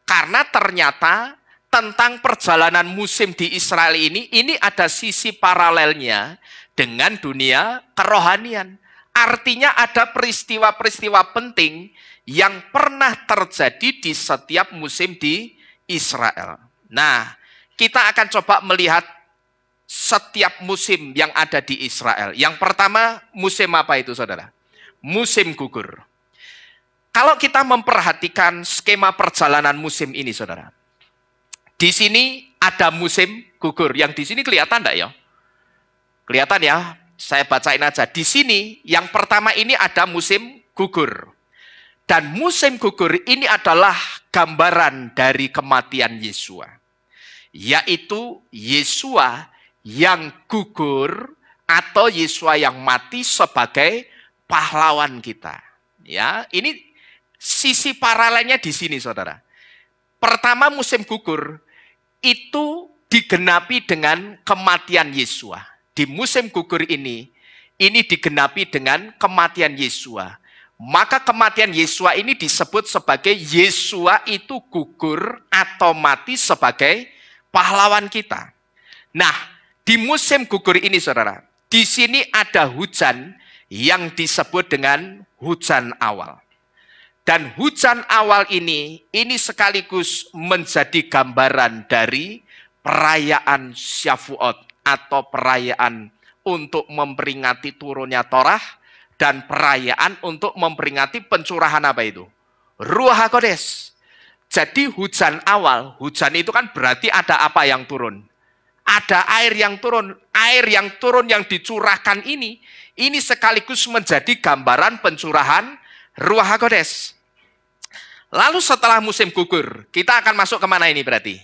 Karena ternyata tentang perjalanan musim di Israel ini ada sisi paralelnya dengan dunia kerohanian. Artinya ada peristiwa-peristiwa penting yang pernah terjadi di setiap musim di Israel. Nah, kita akan coba melihat setiap musim yang ada di Israel. Yang pertama, musim apa itu, saudara? Musim gugur. Kalau kita memperhatikan skema perjalanan musim ini, saudara, di sini ada musim gugur. Yang di sini kelihatan enggak ya? Kelihatan ya? Saya bacain aja. Di sini yang pertama ini ada musim gugur. Dan musim gugur ini adalah gambaran dari kematian Yesus. Yaitu Yesus yang gugur atau Yesus yang mati sebagai pahlawan kita. Ya, ini sisi paralelnya di sini, saudara. Pertama, musim gugur itu digenapi dengan kematian Yesus. Di musim gugur ini digenapi dengan kematian Yesus. Maka kematian Yesus ini disebut sebagai Yesus itu gugur atau mati sebagai pahlawan kita. Nah, di musim gugur ini, saudara, di sini ada hujan yang disebut dengan hujan awal. Dan hujan awal ini sekaligus menjadi gambaran dari perayaan Syavuot atau perayaan untuk memperingati turunnya Torah dan perayaan untuk memperingati pencurahan apa itu? Ruach HaKodesh. Jadi hujan awal, hujan itu kan berarti ada apa yang turun? Ada air yang turun. Air yang turun yang dicurahkan ini sekaligus menjadi gambaran pencurahan Ruach HaKodesh. Lalu setelah musim gugur, kita akan masuk kemana ini berarti?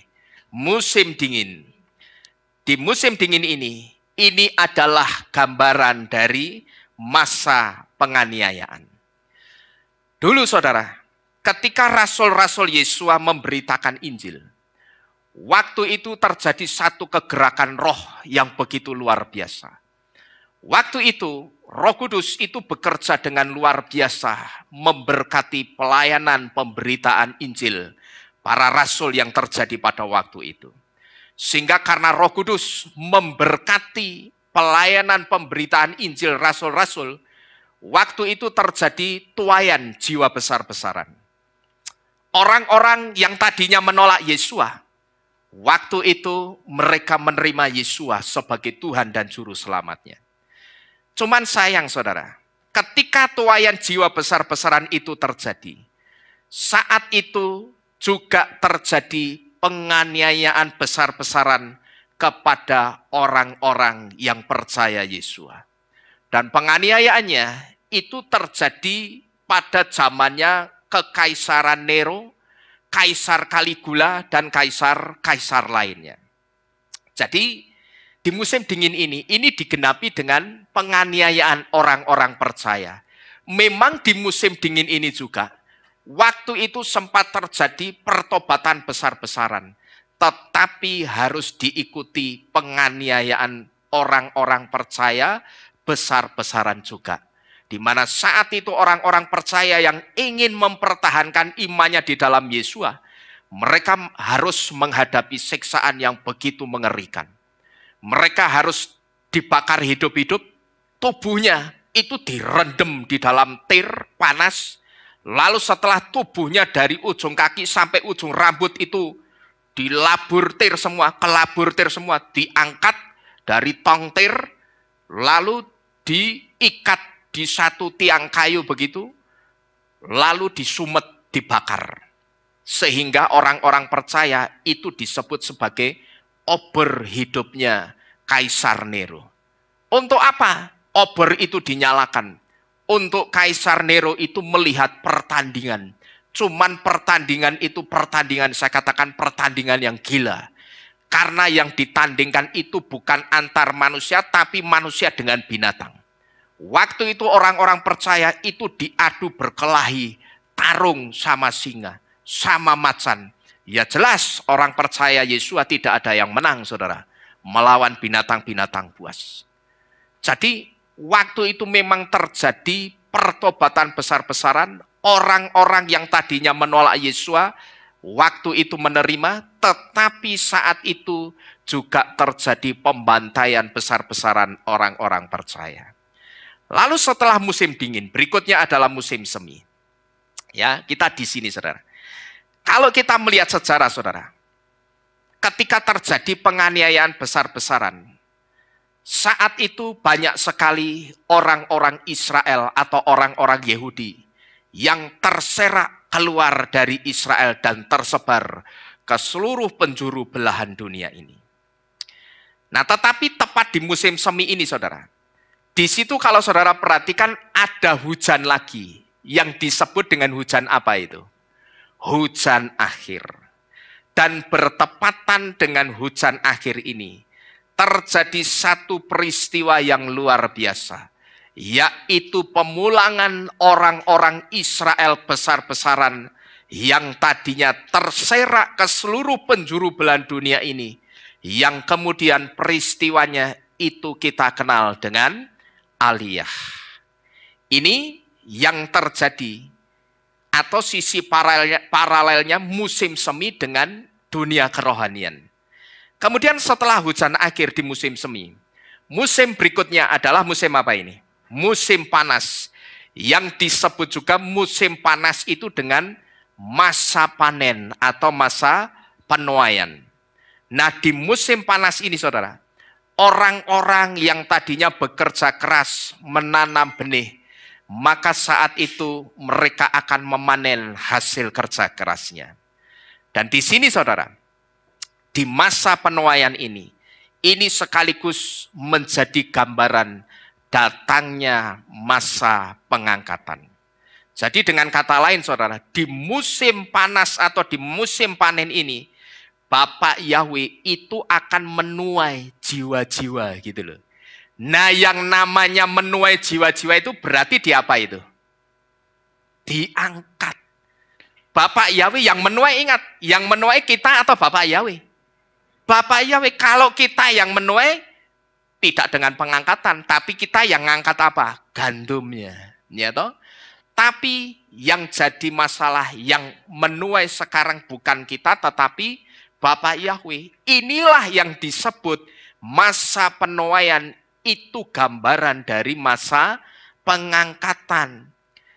Musim dingin. Di musim dingin ini adalah gambaran dari masa penganiayaan. Dulu, saudara, ketika rasul-rasul Yesus memberitakan Injil, waktu itu terjadi satu kegerakan roh yang begitu luar biasa. Waktu itu, Roh Kudus itu bekerja dengan luar biasa, memberkati pelayanan pemberitaan Injil para rasul yang terjadi pada waktu itu. Sehingga karena Roh Kudus memberkati pelayanan pemberitaan Injil rasul-rasul, waktu itu terjadi tuaian jiwa besar-besaran. Orang-orang yang tadinya menolak Yesus, waktu itu mereka menerima Yesus sebagai Tuhan dan Juru Selamatnya. Cuman sayang, saudara, ketika tuaian jiwa besar-besaran itu terjadi, saat itu juga terjadi penganiayaan besar-besaran kepada orang-orang yang percaya Yesus. Dan penganiayaannya itu terjadi pada zamannya Kekaisaran Nero, Kaisar Caligula, dan kaisar-kaisar lainnya. Jadi di musim dingin ini digenapi dengan penganiayaan orang-orang percaya. Memang di musim dingin ini juga, waktu itu sempat terjadi pertobatan besar-besaran. Tetapi harus diikuti penganiayaan orang-orang percaya besar-besaran juga. Di mana saat itu orang-orang percaya yang ingin mempertahankan imannya di dalam Yesus, mereka harus menghadapi siksaan yang begitu mengerikan. Mereka harus dibakar hidup-hidup, tubuhnya itu direndam di dalam tir panas, lalu setelah tubuhnya dari ujung kaki sampai ujung rambut itu dilabur tir semua, kelabur tir semua, diangkat dari tong tir, lalu diikat di satu tiang kayu begitu, lalu disumet, dibakar. Sehingga orang-orang percaya itu disebut sebagai obor hidupnya Kaisar Nero. Untuk apa obor itu dinyalakan? Untuk Kaisar Nero itu melihat pertandingan. Cuman pertandingan itu pertandingan, saya katakan pertandingan yang gila. Karena yang ditandingkan itu bukan antar manusia, tapi manusia dengan binatang. Waktu itu orang-orang percaya itu diadu berkelahi, tarung sama singa, sama macan. Ya jelas orang percaya Yesus tidak ada yang menang, saudara, melawan binatang-binatang buas. Jadi waktu itu memang terjadi pertobatan besar-besaran. Orang-orang yang tadinya menolak Yesus waktu itu menerima, tetapi saat itu juga terjadi pembantaian besar-besaran orang-orang percaya. Lalu setelah musim dingin, berikutnya adalah musim semi. Ya, kita di sini, saudara. Kalau kita melihat sejarah, saudara, ketika terjadi penganiayaan besar-besaran, saat itu banyak sekali orang-orang Israel atau orang-orang Yahudi yang terserak keluar dari Israel dan tersebar ke seluruh penjuru belahan dunia ini. Nah, tetapi tepat di musim semi ini, saudara, di situ kalau saudara perhatikan ada hujan lagi yang disebut dengan hujan apa itu? Hujan akhir. Dan bertepatan dengan hujan akhir ini terjadi satu peristiwa yang luar biasa, yaitu pemulangan orang-orang Israel besar-besaran yang tadinya terserak ke seluruh penjuru belahan dunia ini, yang kemudian peristiwanya itu kita kenal dengan Aliyah. Ini yang terjadi atau sisi paralelnya musim semi dengan dunia kerohanian. Kemudian setelah hujan akhir di musim semi, musim berikutnya adalah musim apa ini? Musim panas, yang disebut juga musim panas itu dengan masa panen atau masa penuaian. Nah, di musim panas ini, saudara, orang-orang yang tadinya bekerja keras menanam benih, maka saat itu mereka akan memanen hasil kerja kerasnya. Dan di sini, saudara, di masa penuaian ini sekaligus menjadi gambaran datangnya masa pengangkatan. Jadi dengan kata lain, saudara, di musim panas atau di musim panen ini, Bapak Yahweh itu akan menuai jiwa-jiwa gitu loh. Nah, yang namanya menuai jiwa-jiwa itu berarti di apa itu? Diangkat. Bapak Yahweh yang menuai, ingat, yang menuai kita atau Bapak Yahweh? Bapak Yahweh. Kalau kita yang menuai, tidak dengan pengangkatan, tapi kita yang ngangkat apa? Gandumnya. Ya toh? Tapi yang jadi masalah, yang menuai sekarang bukan kita, tetapi Bapak Yahweh. Inilah yang disebut masa penuaian, itu gambaran dari masa pengangkatan.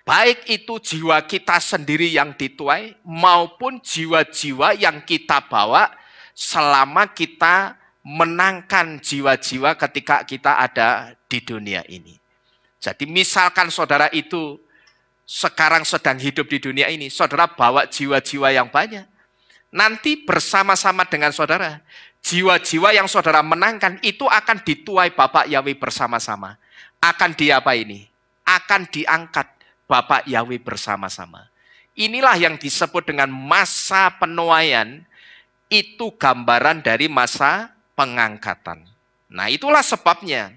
Baik itu jiwa kita sendiri yang dituai, maupun jiwa-jiwa yang kita bawa selama kita menangkan jiwa-jiwa ketika kita ada di dunia ini. Jadi misalkan saudara itu sekarang sedang hidup di dunia ini, saudara bawa jiwa-jiwa yang banyak. Nanti bersama-sama dengan saudara, jiwa-jiwa yang saudara menangkan itu akan dituai Bapak Yahweh bersama-sama. Akan diapa ini? Akan diangkat Bapak Yahweh bersama-sama. Inilah yang disebut dengan masa penuaian, itu gambaran dari masa pengangkatan. Nah, itulah sebabnya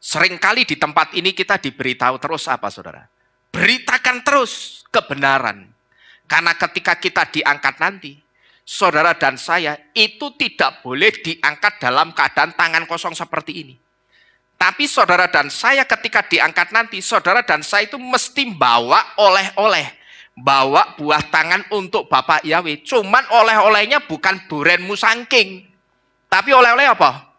seringkali di tempat ini kita diberitahu terus apa, saudara? Beritakan terus kebenaran. Karena ketika kita diangkat nanti, saudara dan saya itu tidak boleh diangkat dalam keadaan tangan kosong seperti ini. Tapi saudara dan saya ketika diangkat nanti, saudara dan saya itu mesti bawa oleh-oleh. Bawa buah tangan untuk Bapak Yahweh. Cuman oleh-olehnya bukan duren musangking. Tapi oleh-oleh apa?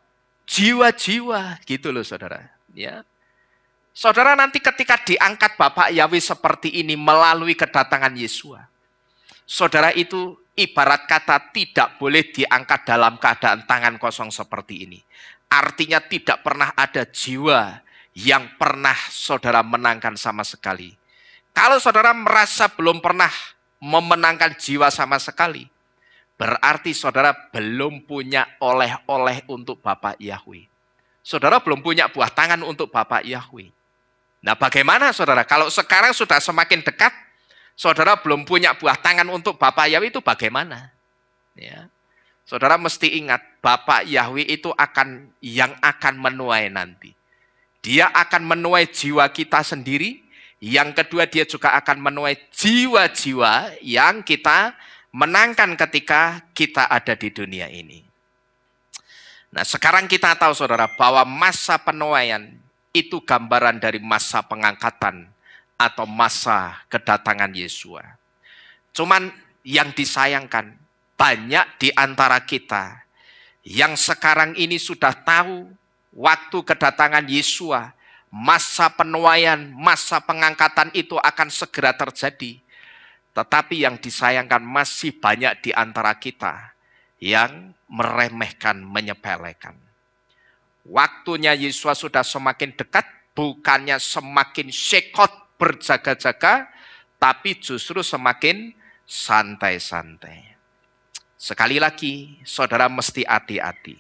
Jiwa-jiwa. Gitu loh saudara. Ya. Saudara nanti ketika diangkat Bapak Yahweh seperti ini melalui kedatangan Yesua. Saudara itu ibarat kata tidak boleh diangkat dalam keadaan tangan kosong seperti ini. Artinya tidak pernah ada jiwa yang pernah saudara menangkan sama sekali. Kalau saudara merasa belum pernah memenangkan jiwa sama sekali, berarti saudara belum punya oleh-oleh untuk Bapak Yahweh. Saudara belum punya buah tangan untuk Bapak Yahweh. Nah bagaimana saudara? Kalau sekarang sudah semakin dekat, saudara belum punya buah tangan untuk Bapak Yahweh itu bagaimana? Ya. Saudara mesti ingat, Bapak Yahweh itu yang akan menuai nanti. Dia akan menuai jiwa kita sendiri. Yang kedua, dia juga akan menuai jiwa-jiwa yang kita menangkan ketika kita ada di dunia ini. Nah, sekarang kita tahu saudara bahwa masa penuaian itu gambaran dari masa pengangkatan atau masa kedatangan Yesua. Cuman yang disayangkan, banyak di antara kita yang sekarang ini sudah tahu waktu kedatangan Yesua, masa penuaian, masa pengangkatan itu akan segera terjadi. Tetapi yang disayangkan masih banyak di antara kita yang meremehkan, menyepelekan. Waktunya Yesua sudah semakin dekat, bukannya semakin syekot berjaga-jaga, tapi justru semakin santai-santai. Sekali lagi, saudara mesti hati-hati.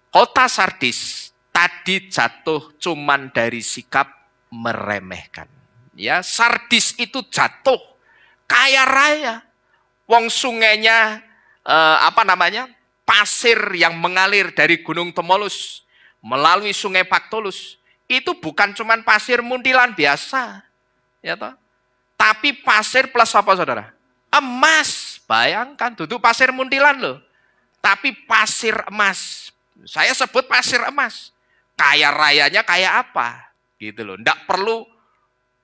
Kota Sardis tadi jatuh cuman dari sikap meremehkan. Ya, Sardis itu jatuh kaya raya. Wong sungainya pasir yang mengalir dari Gunung Temolus melalui Sungai Paktolus. Itu bukan cuman pasir muntilan biasa, ya toh. Tapi pasir plus apa saudara? Emas. Bayangkan, duduk pasir muntilan loh. Tapi pasir emas. Saya sebut pasir emas. Kaya rayanya kayak apa? Gitu loh. Nggak perlu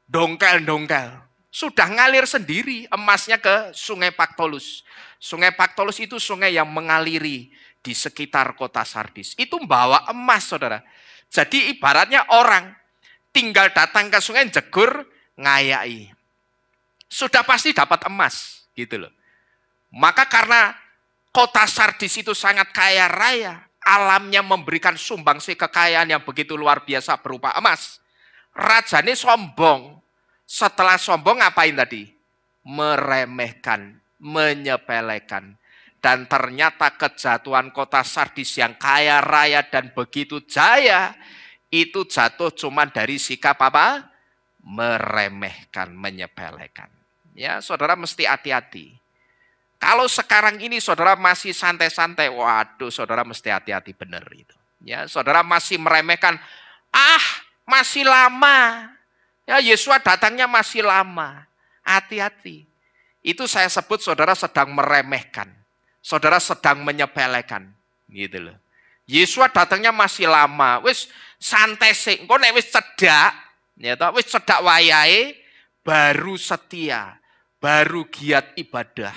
dongkel-dongkel. Sudah ngalir sendiri emasnya ke Sungai Paktolus. Sungai Paktolus itu sungai yang mengaliri di sekitar kota Sardis. Itu membawa emas, saudara. Jadi ibaratnya orang tinggal datang ke sungai jegur, ngayai. Sudah pasti dapat emas. Gitu loh. Maka karena kota Sardis itu sangat kaya raya, alamnya memberikan sumbangsi kekayaan yang begitu luar biasa berupa emas. Rajanya sombong. Setelah sombong ngapain tadi? Meremehkan, menyepelekan. Dan ternyata kejatuhan kota Sardis yang kaya raya dan begitu jaya, itu jatuh cuma dari sikap apa? Meremehkan, menyepelekan. Ya, saudara mesti hati-hati. Kalau sekarang ini saudara masih santai-santai, waduh saudara mesti hati-hati benar itu. Ya, saudara masih meremehkan, masih lama. Ya, Yesua datangnya masih lama. Hati-hati. Itu saya sebut saudara sedang meremehkan. Saudara sedang menyepelekan. Gitu loh. Yesua datangnya masih lama. Wis santai sih. Engko nek wis cedak, ya toh, wis cedak wayahe baru setia, baru giat ibadah.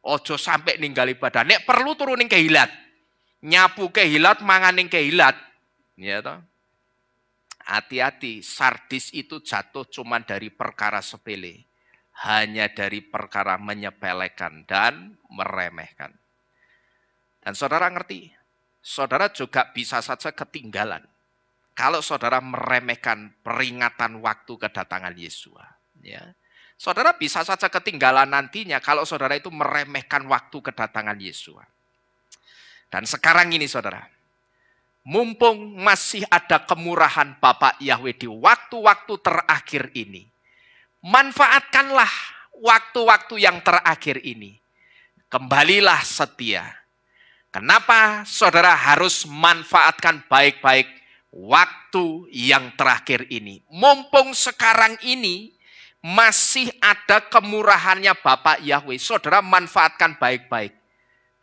Ojo sampai ninggal ibadah. Nek perlu turunin kehilat. Nyapu kehilat, manganing kehilat. Ya toh. Hati-hati, Sardis itu jatuh cuma dari perkara sepele. Hanya dari perkara menyepelekan dan meremehkan. Dan saudara ngerti, saudara juga bisa saja ketinggalan. Kalau saudara meremehkan peringatan waktu kedatangan Yesua. Ya. Saudara bisa saja ketinggalan nantinya kalau saudara itu meremehkan waktu kedatangan Yesua. Dan sekarang ini saudara, mumpung masih ada kemurahan Bapak Yahweh di waktu-waktu terakhir ini, Manfaatkanlah waktu-waktu yang terakhir ini. Kembalilah setia. Kenapa saudara harus manfaatkan baik-baik waktu yang terakhir ini? Mumpung sekarang ini masih ada kemurahannya Bapak Yahweh, saudara manfaatkan baik-baik.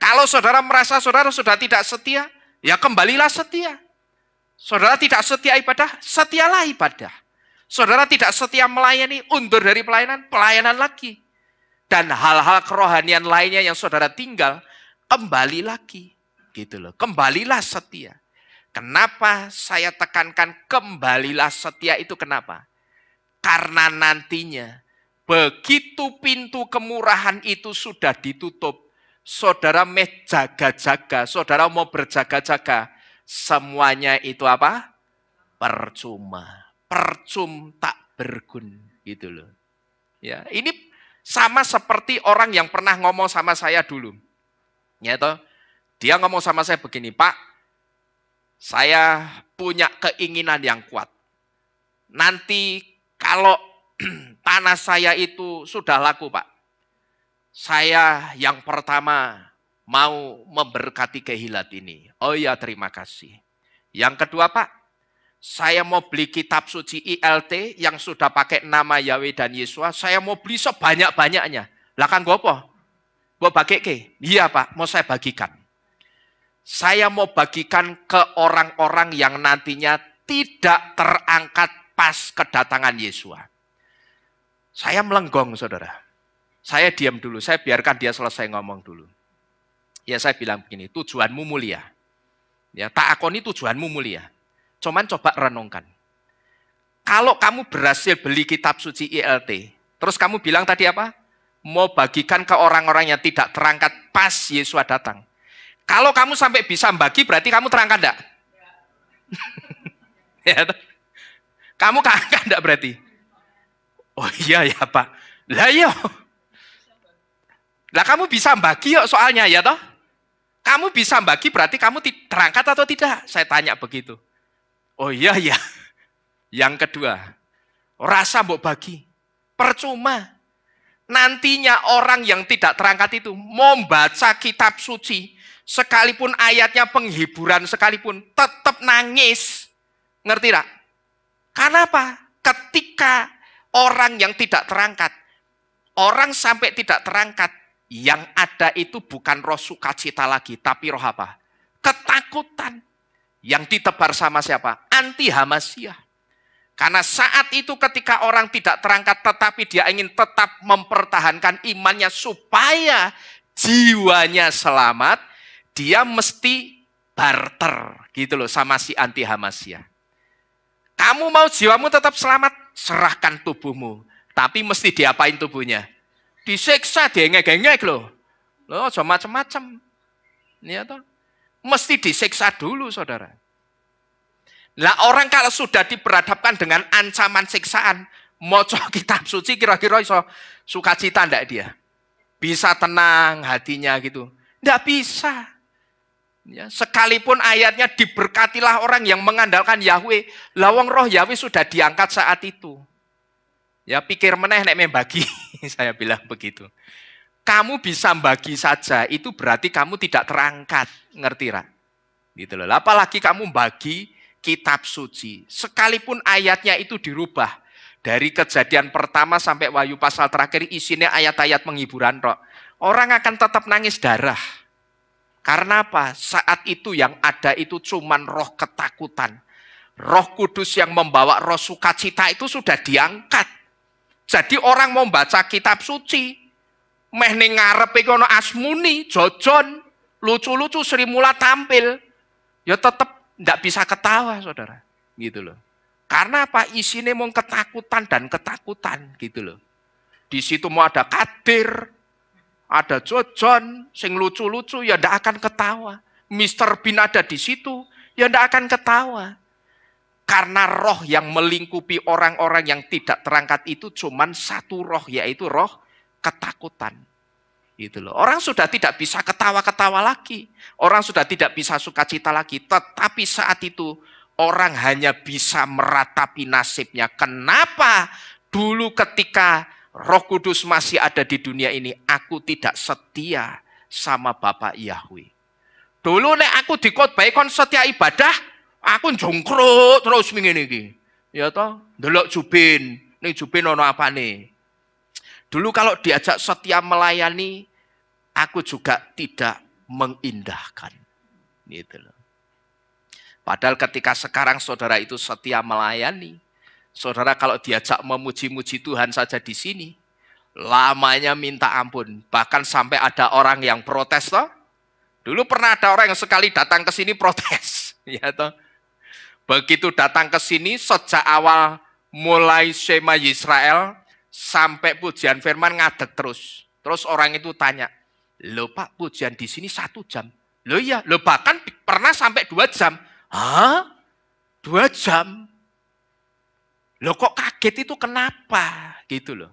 Kalau saudara merasa saudara sudah tidak setia, ya kembalilah setia. Saudara tidak setia ibadah, setialah ibadah. Saudara tidak setia melayani, undur dari pelayanan, pelayanan lagi. Dan hal-hal kerohanian lainnya yang saudara tinggal, kembali lagi. Gitu loh. Kembalilah setia. Kenapa saya tekankan kembalilah setia itu kenapa? Karena nantinya begitu pintu kemurahan itu sudah ditutup, saudara jaga-jaga, saudara mau berjaga-jaga, semuanya itu apa? Percuma. Percum tak bergun, gitu loh. Ya, ini sama seperti orang yang pernah ngomong sama saya dulu. Ya toh, dia ngomong sama saya begini, Pak, saya punya keinginan yang kuat. Nanti kalau tanah saya itu sudah laku, Pak, saya yang pertama mau memberkati kehilat ini. Oh ya, terima kasih. Yang kedua, Pak, saya mau beli kitab suci ILT yang sudah pakai nama Yahweh dan Yesua. Saya mau beli sebanyak-banyaknya. Lah kan gue apa? Gue bagi ke? Iya Pak, mau saya bagikan. Saya mau bagikan ke orang-orang yang nantinya tidak terangkat pas kedatangan Yesua. Saya melenggong saudara. Saya diam dulu, saya biarkan dia selesai ngomong dulu. Ya saya bilang begini, tujuanmu mulia. Ya tak akoni tujuanmu mulia. Cuman coba renungkan. Kalau kamu berhasil beli kitab suci ILT, terus kamu bilang tadi apa? Mau bagikan ke orang-orang yang tidak terangkat pas Yesus datang. Kalau kamu sampai bisa bagi, berarti kamu terangkat enggak? Ya. Kamu keangkat enggak berarti? Oh iya ya Pak. Lah iya. Lah kamu bisa bagi yuk soalnya ya toh? Kamu bisa bagi berarti kamu terangkat atau tidak? Saya tanya begitu. Oh iya ya. Yang kedua, rasa mbok bagi. Percuma. Nantinya orang yang tidak terangkat itu membaca kitab suci, sekalipun ayatnya penghiburan sekalipun, tetap nangis. Ngerti tak? Karena apa? Ketika orang yang tidak terangkat, orang sampai tidak terangkat, yang ada itu bukan roh sukacita lagi, tapi roh apa? Ketakutan. Yang ditebar sama siapa? Anti Hamasiah. Karena saat itu ketika orang tidak terangkat tetapi dia ingin tetap mempertahankan imannya supaya jiwanya selamat, dia mesti barter gitu loh sama si anti Hamasiah. Kamu mau jiwamu tetap selamat, serahkan tubuhmu. Tapi mesti diapain tubuhnya? Disiksa, diengek-engek loh. Loh, macam-macam. Ya toh. Mesti disiksa dulu, saudara. Lah orang kalau sudah diperhadapkan dengan ancaman siksaan, moco kitab suci kira-kira iso sukacita enggak dia? Bisa tenang hatinya gitu? Enggak bisa. Ya, sekalipun ayatnya diberkatilah orang yang mengandalkan Yahweh, lawang roh Yahweh sudah diangkat saat itu. Ya pikir meneh nek membagi, saya bilang begitu. Kamu bisa bagi saja, itu berarti kamu tidak terangkat, ngerti Ra? Gitu loh. Apalagi kamu bagi kitab suci, sekalipun ayatnya itu dirubah dari Kejadian pertama sampai Wahyu pasal terakhir isinya ayat-ayat penghiburan, orang akan tetap nangis darah. Karena apa? Saat itu yang ada itu cuman roh ketakutan. Roh Kudus yang membawa roh sukacita itu sudah diangkat. Jadi orang mau baca kitab suci, meh ning ngarepe kono Asmuni, Jojon, lucu-lucu Sri Mula tampil, ya tetap nggak bisa ketawa, saudara. Gitu loh. Karena apa? Isinya mau ketakutan dan ketakutan, gitu loh. Di situ mau ada Kadir, ada Jojon, sing lucu-lucu, ya nggak akan ketawa. Mr. Bean ada di situ, ya nggak akan ketawa. Karena roh yang melingkupi orang-orang yang tidak terangkat itu cuman satu roh, yaitu roh ketakutan. Gitu loh. Orang sudah tidak bisa ketawa-ketawa lagi. Orang sudah tidak bisa sukacita lagi. Tetapi saat itu orang hanya bisa meratapi nasibnya. Kenapa? Dulu ketika Roh Kudus masih ada di dunia ini, aku tidak setia sama Bapak Yahweh. Dulu nek aku dikhotbahi kon setia ibadah, aku jongkrot terus ngene iki. Ya toh, ndelok jubin, ning jubin ono apane. Dulu kalau diajak setia melayani, aku juga tidak mengindahkan. Gitu loh. Padahal ketika sekarang saudara itu setia melayani, saudara kalau diajak memuji-muji Tuhan saja di sini, lamanya minta ampun. Bahkan sampai ada orang yang protes toh. Dulu pernah ada orang yang sekali datang ke sini protes. Ya toh. Begitu datang ke sini sejak awal mulai Shema Yisrael sampai pujian firman ngadeg terus. Terus orang itu tanya, "Loh Pak, pujian di sini 1 jam." "Loh iya, loh bahkan pernah sampai 2 jam." "Hah? 2 jam?" "Loh kok kaget itu kenapa?" Gitu loh.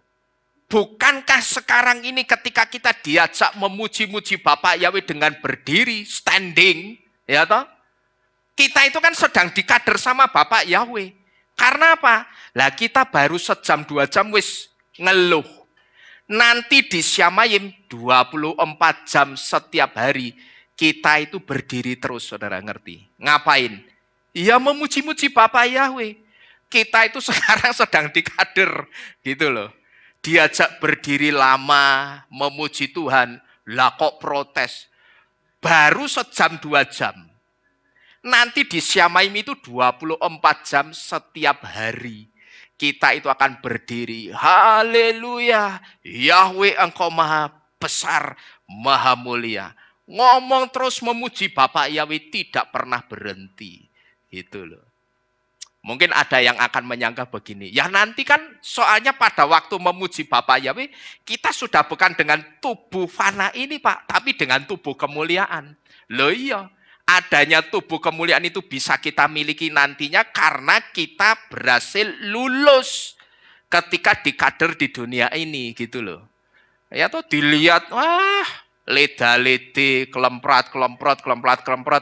Bukankah sekarang ini ketika kita diajak memuji-muji Bapak Yahweh dengan berdiri, standing, ya toh? Kita itu kan sedang dikader sama Bapak Yahweh. Karena apa? Lah kita baru sejam 2 jam wis ngeluh. Nanti di Syamayim 24 jam setiap hari kita itu berdiri terus, saudara ngerti. Ngapain? Ya memuji-muji Bapak Yahweh. Kita itu sekarang sedang dikader gitu loh. Diajak berdiri lama, memuji Tuhan, lah kok protes. Baru sejam 2 jam. Nanti di Syamayim itu 24 jam setiap hari. Kita itu akan berdiri. Haleluya. Yahweh engkau maha besar, maha mulia. Ngomong terus memuji Bapak Yahweh tidak pernah berhenti. Gitu loh. Mungkin ada yang akan menyangka begini. Ya nanti kan soalnya pada waktu memuji Bapak Yahweh, kita sudah bukan dengan tubuh fana ini Pak, tapi dengan tubuh kemuliaan. Loh iya. Adanya tubuh kemuliaan itu bisa kita miliki nantinya karena kita berhasil lulus ketika dikader di dunia ini gitu loh. Ya tuh dilihat, wah leda-lede, kelemprat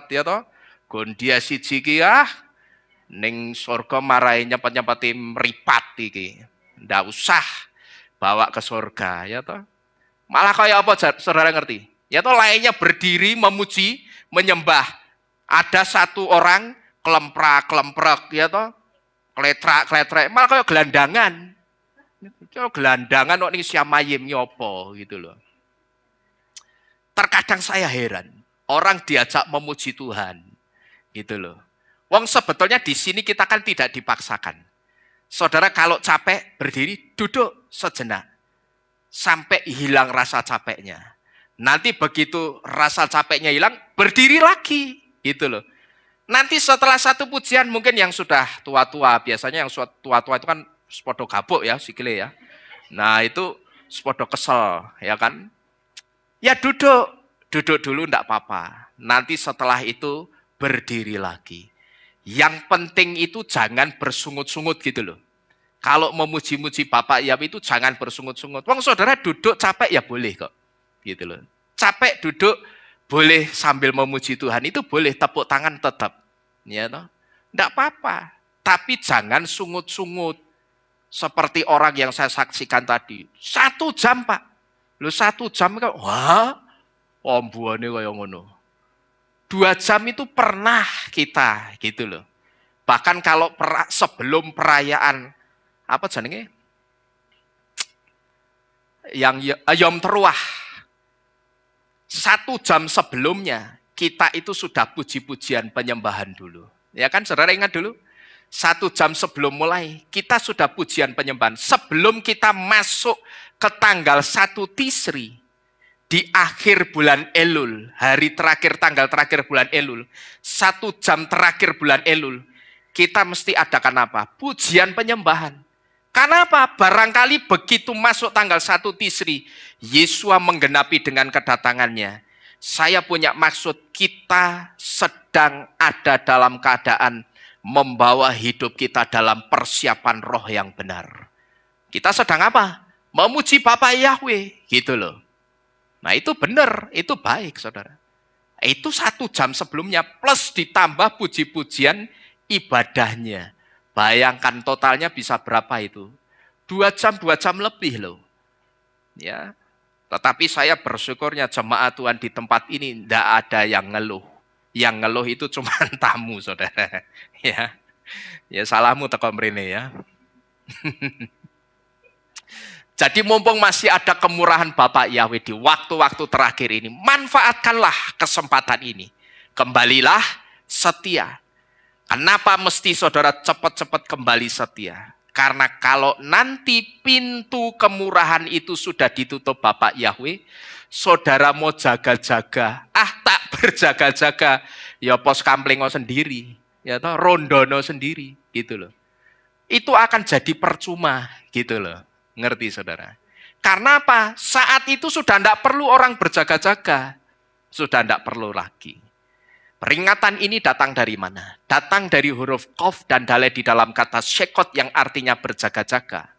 ya toh. Gondia siji ki ning surga marahi nyempet-nyempeti mripat iki. Ndak usah bawa ke surga ya toh. Malah kayak apa saudara ngerti? Ya toh lainnya berdiri memuji, menyembah. Ada satu orang kelemprak ya toh, kletrak, malah kayak gelandangan. Kayak gelandangan kok ning Syamayim nyopo gitu loh. Terkadang saya heran, orang diajak memuji Tuhan gitu loh. Wong sebetulnya di sini kita kan tidak dipaksakan. Saudara kalau capek berdiri, duduk sejenak. Sampai hilang rasa capeknya. Nanti begitu rasa capeknya hilang, berdiri lagi. Gitu loh. Nanti setelah satu pujian mungkin yang sudah tua-tua, biasanya yang tua-tua itu kan sepodo gabuk ya, sikile ya. Nah itu sepodo kesel ya kan. Ya duduk dulu enggak apa-apa. Nanti setelah itu berdiri lagi. Yang penting itu jangan bersungut-sungut gitu loh. Kalau memuji-muji Bapak Yahweh itu jangan bersungut-sungut. Wong saudara duduk capek ya boleh kok. Gitu loh. Capek duduk boleh sambil memuji Tuhan itu boleh, tepuk tangan tetap. Ya toh? Enggak apa-apa. Tapi jangan sungut-sungut. Seperti orang yang saya saksikan tadi. 1 jam Pak. Loh 1 jam kan, wah ombuane kaya ngono. 2 jam itu pernah kita gitu loh. Bahkan kalau sebelum perayaan apa jenenge? Yang Yom Teruah. 1 jam sebelumnya kita itu sudah puji-pujian penyembahan dulu. Ya kan saudara ingat dulu? 1 jam sebelum mulai kita sudah pujian penyembahan. Sebelum kita masuk ke tanggal 1 Tisri. Di akhir bulan Elul, hari terakhir, tanggal terakhir bulan Elul, 1 jam terakhir bulan Elul, kita mesti adakan apa? Pujian penyembahan. Karena apa? Barangkali begitu masuk tanggal 1 Tisri, Yesua menggenapi dengan kedatangannya. Saya punya maksud kita sedang ada dalam keadaan membawa hidup kita dalam persiapan roh yang benar. Kita sedang apa? Memuji Bapak Yahweh, gitu loh. Nah itu benar, itu baik saudara. Itu 1 jam sebelumnya plus ditambah puji-pujian ibadahnya. Bayangkan totalnya bisa berapa itu? 2 jam lebih loh. Ya. Tetapi saya bersyukurnya jemaat Tuhan di tempat ini tidak ada yang ngeluh. Yang ngeluh itu cuma tamu, saudara. Ya, ya salahmu teko mrene ya. Jadi mumpung masih ada kemurahan Bapak Yahweh di waktu-waktu terakhir ini, manfaatkanlah kesempatan ini. Kembalilah setia. Kenapa mesti saudara cepat-cepat kembali setia? Karena kalau nanti pintu kemurahan itu sudah ditutup Bapak Yahweh, saudara mau jaga-jaga, tak berjaga-jaga, ya pos kamplingo sendiri, ya toh rondono sendiri, gitu loh. Itu akan jadi percuma, gitu loh. Ngerti saudara? Karena apa? Saat itu sudah tidak perlu orang berjaga-jaga, sudah tidak perlu lagi. Peringatan ini datang dari mana? Datang dari huruf Qaf dan Dalet di dalam kata Shekot yang artinya berjaga-jaga.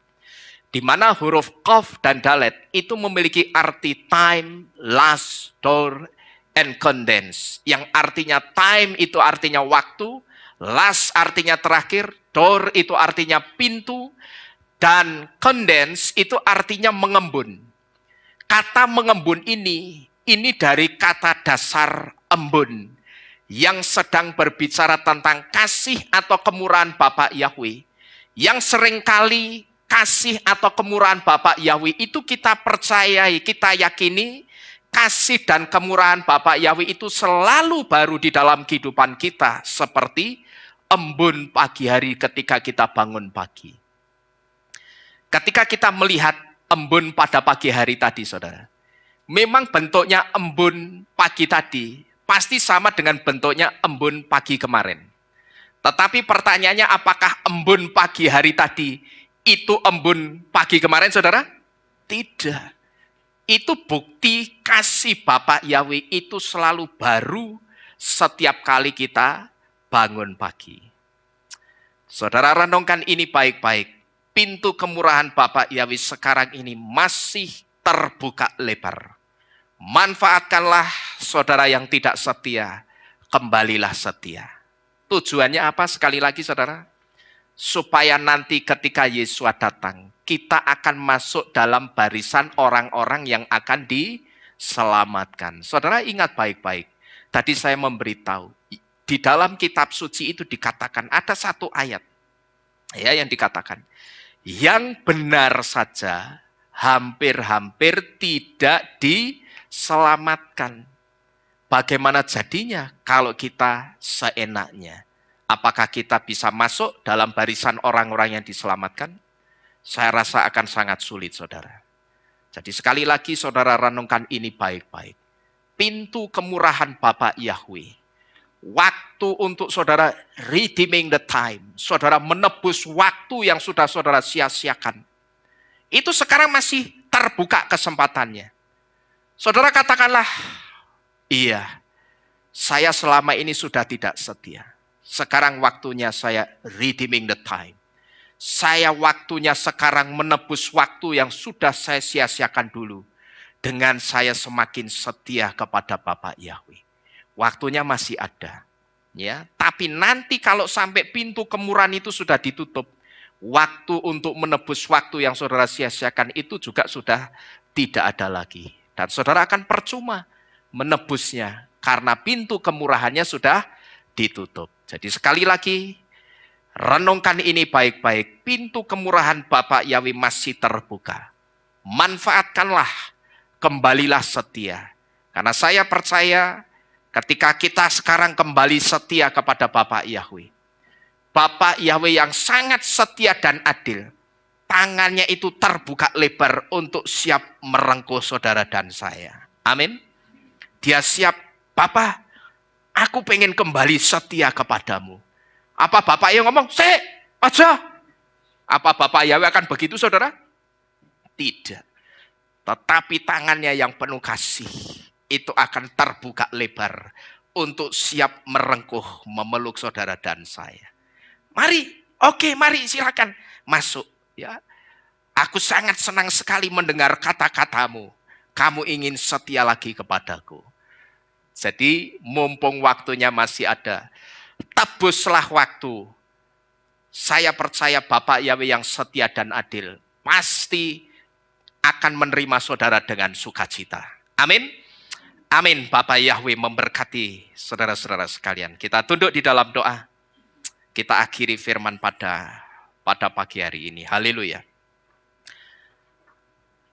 Di mana huruf Qaf dan Dalet itu memiliki arti time, last, door, and condense. Yang artinya time itu artinya waktu, last artinya terakhir, door itu artinya pintu, dan condense itu artinya mengembun. Kata mengembun ini dari kata dasar embun, yang sedang berbicara tentang kasih atau kemurahan Bapak Yahweh, yang seringkali kasih atau kemurahan Bapak Yahweh itu kita percayai, kita yakini, kasih dan kemurahan Bapak Yahweh itu selalu baru di dalam kehidupan kita, seperti embun pagi hari ketika kita bangun pagi. Ketika kita melihat embun pada pagi hari tadi, saudara, memang bentuknya embun pagi tadi pasti sama dengan bentuknya embun pagi kemarin. Tetapi pertanyaannya, apakah embun pagi hari tadi itu embun pagi kemarin, saudara? Tidak. Itu bukti kasih Bapak Yahweh itu selalu baru setiap kali kita bangun pagi. Saudara renungkan ini baik-baik. Pintu kemurahan Bapak Yahweh sekarang ini masih terbuka lebar. Manfaatkanlah saudara yang tidak setia, kembalilah setia. Tujuannya apa sekali lagi saudara? Supaya nanti ketika Yesus datang, kita akan masuk dalam barisan orang-orang yang akan diselamatkan. Saudara ingat baik-baik, tadi saya memberitahu, di dalam kitab suci itu dikatakan ada satu ayat ya yang dikatakan, yang benar saja hampir-hampir tidak diselamatkan. Bagaimana jadinya kalau kita seenaknya? Apakah kita bisa masuk dalam barisan orang-orang yang diselamatkan? Saya rasa akan sangat sulit, saudara. Jadi sekali lagi saudara renungkan ini baik-baik. Pintu kemurahan Bapak Yahweh. Waktu untuk saudara redeeming the time. Saudara menebus waktu yang sudah saudara sia-siakan. Itu sekarang masih terbuka kesempatannya. Saudara katakanlah, iya, saya selama ini sudah tidak setia. Sekarang waktunya saya redeeming the time. Saya waktunya sekarang menebus waktu yang sudah saya sia-siakan dulu. Dengan saya semakin setia kepada Bapak Yahweh. Waktunya masih ada. Ya, tapi nanti kalau sampai pintu kemurahan itu sudah ditutup, waktu untuk menebus waktu yang saudara sia-siakan itu juga sudah tidak ada lagi. Dan saudara akan percuma menebusnya karena pintu kemurahannya sudah ditutup. Jadi sekali lagi, renungkan ini baik-baik. Pintu kemurahan Bapak Yahweh masih terbuka. Manfaatkanlah, kembalilah setia. Karena saya percaya ketika kita sekarang kembali setia kepada Bapak Yahweh, Bapak Yahweh yang sangat setia dan adil, tangannya itu terbuka lebar untuk siap merengkuh saudara dan saya. Amin. Dia siap, Bapak, aku pengen kembali setia kepadamu. Apa Bapak yang ngomong, aja. Apa Bapak Yahweh akan begitu saudara? Tidak. Tetapi tangannya yang penuh kasih, itu akan terbuka lebar untuk siap merengkuh, memeluk saudara dan saya. Mari, oke, mari silakan masuk. Ya, aku sangat senang sekali mendengar kata-katamu. Kamu ingin setia lagi kepadaku. Jadi mumpung waktunya masih ada, tebuslah waktu. Saya percaya Bapak Yahweh yang setia dan adil pasti akan menerima saudara dengan sukacita. Amin. Amin. Bapak Yahweh memberkati saudara-saudara sekalian. Kita tunduk di dalam doa. Kita akhiri firman pada pagi hari ini. Haleluya.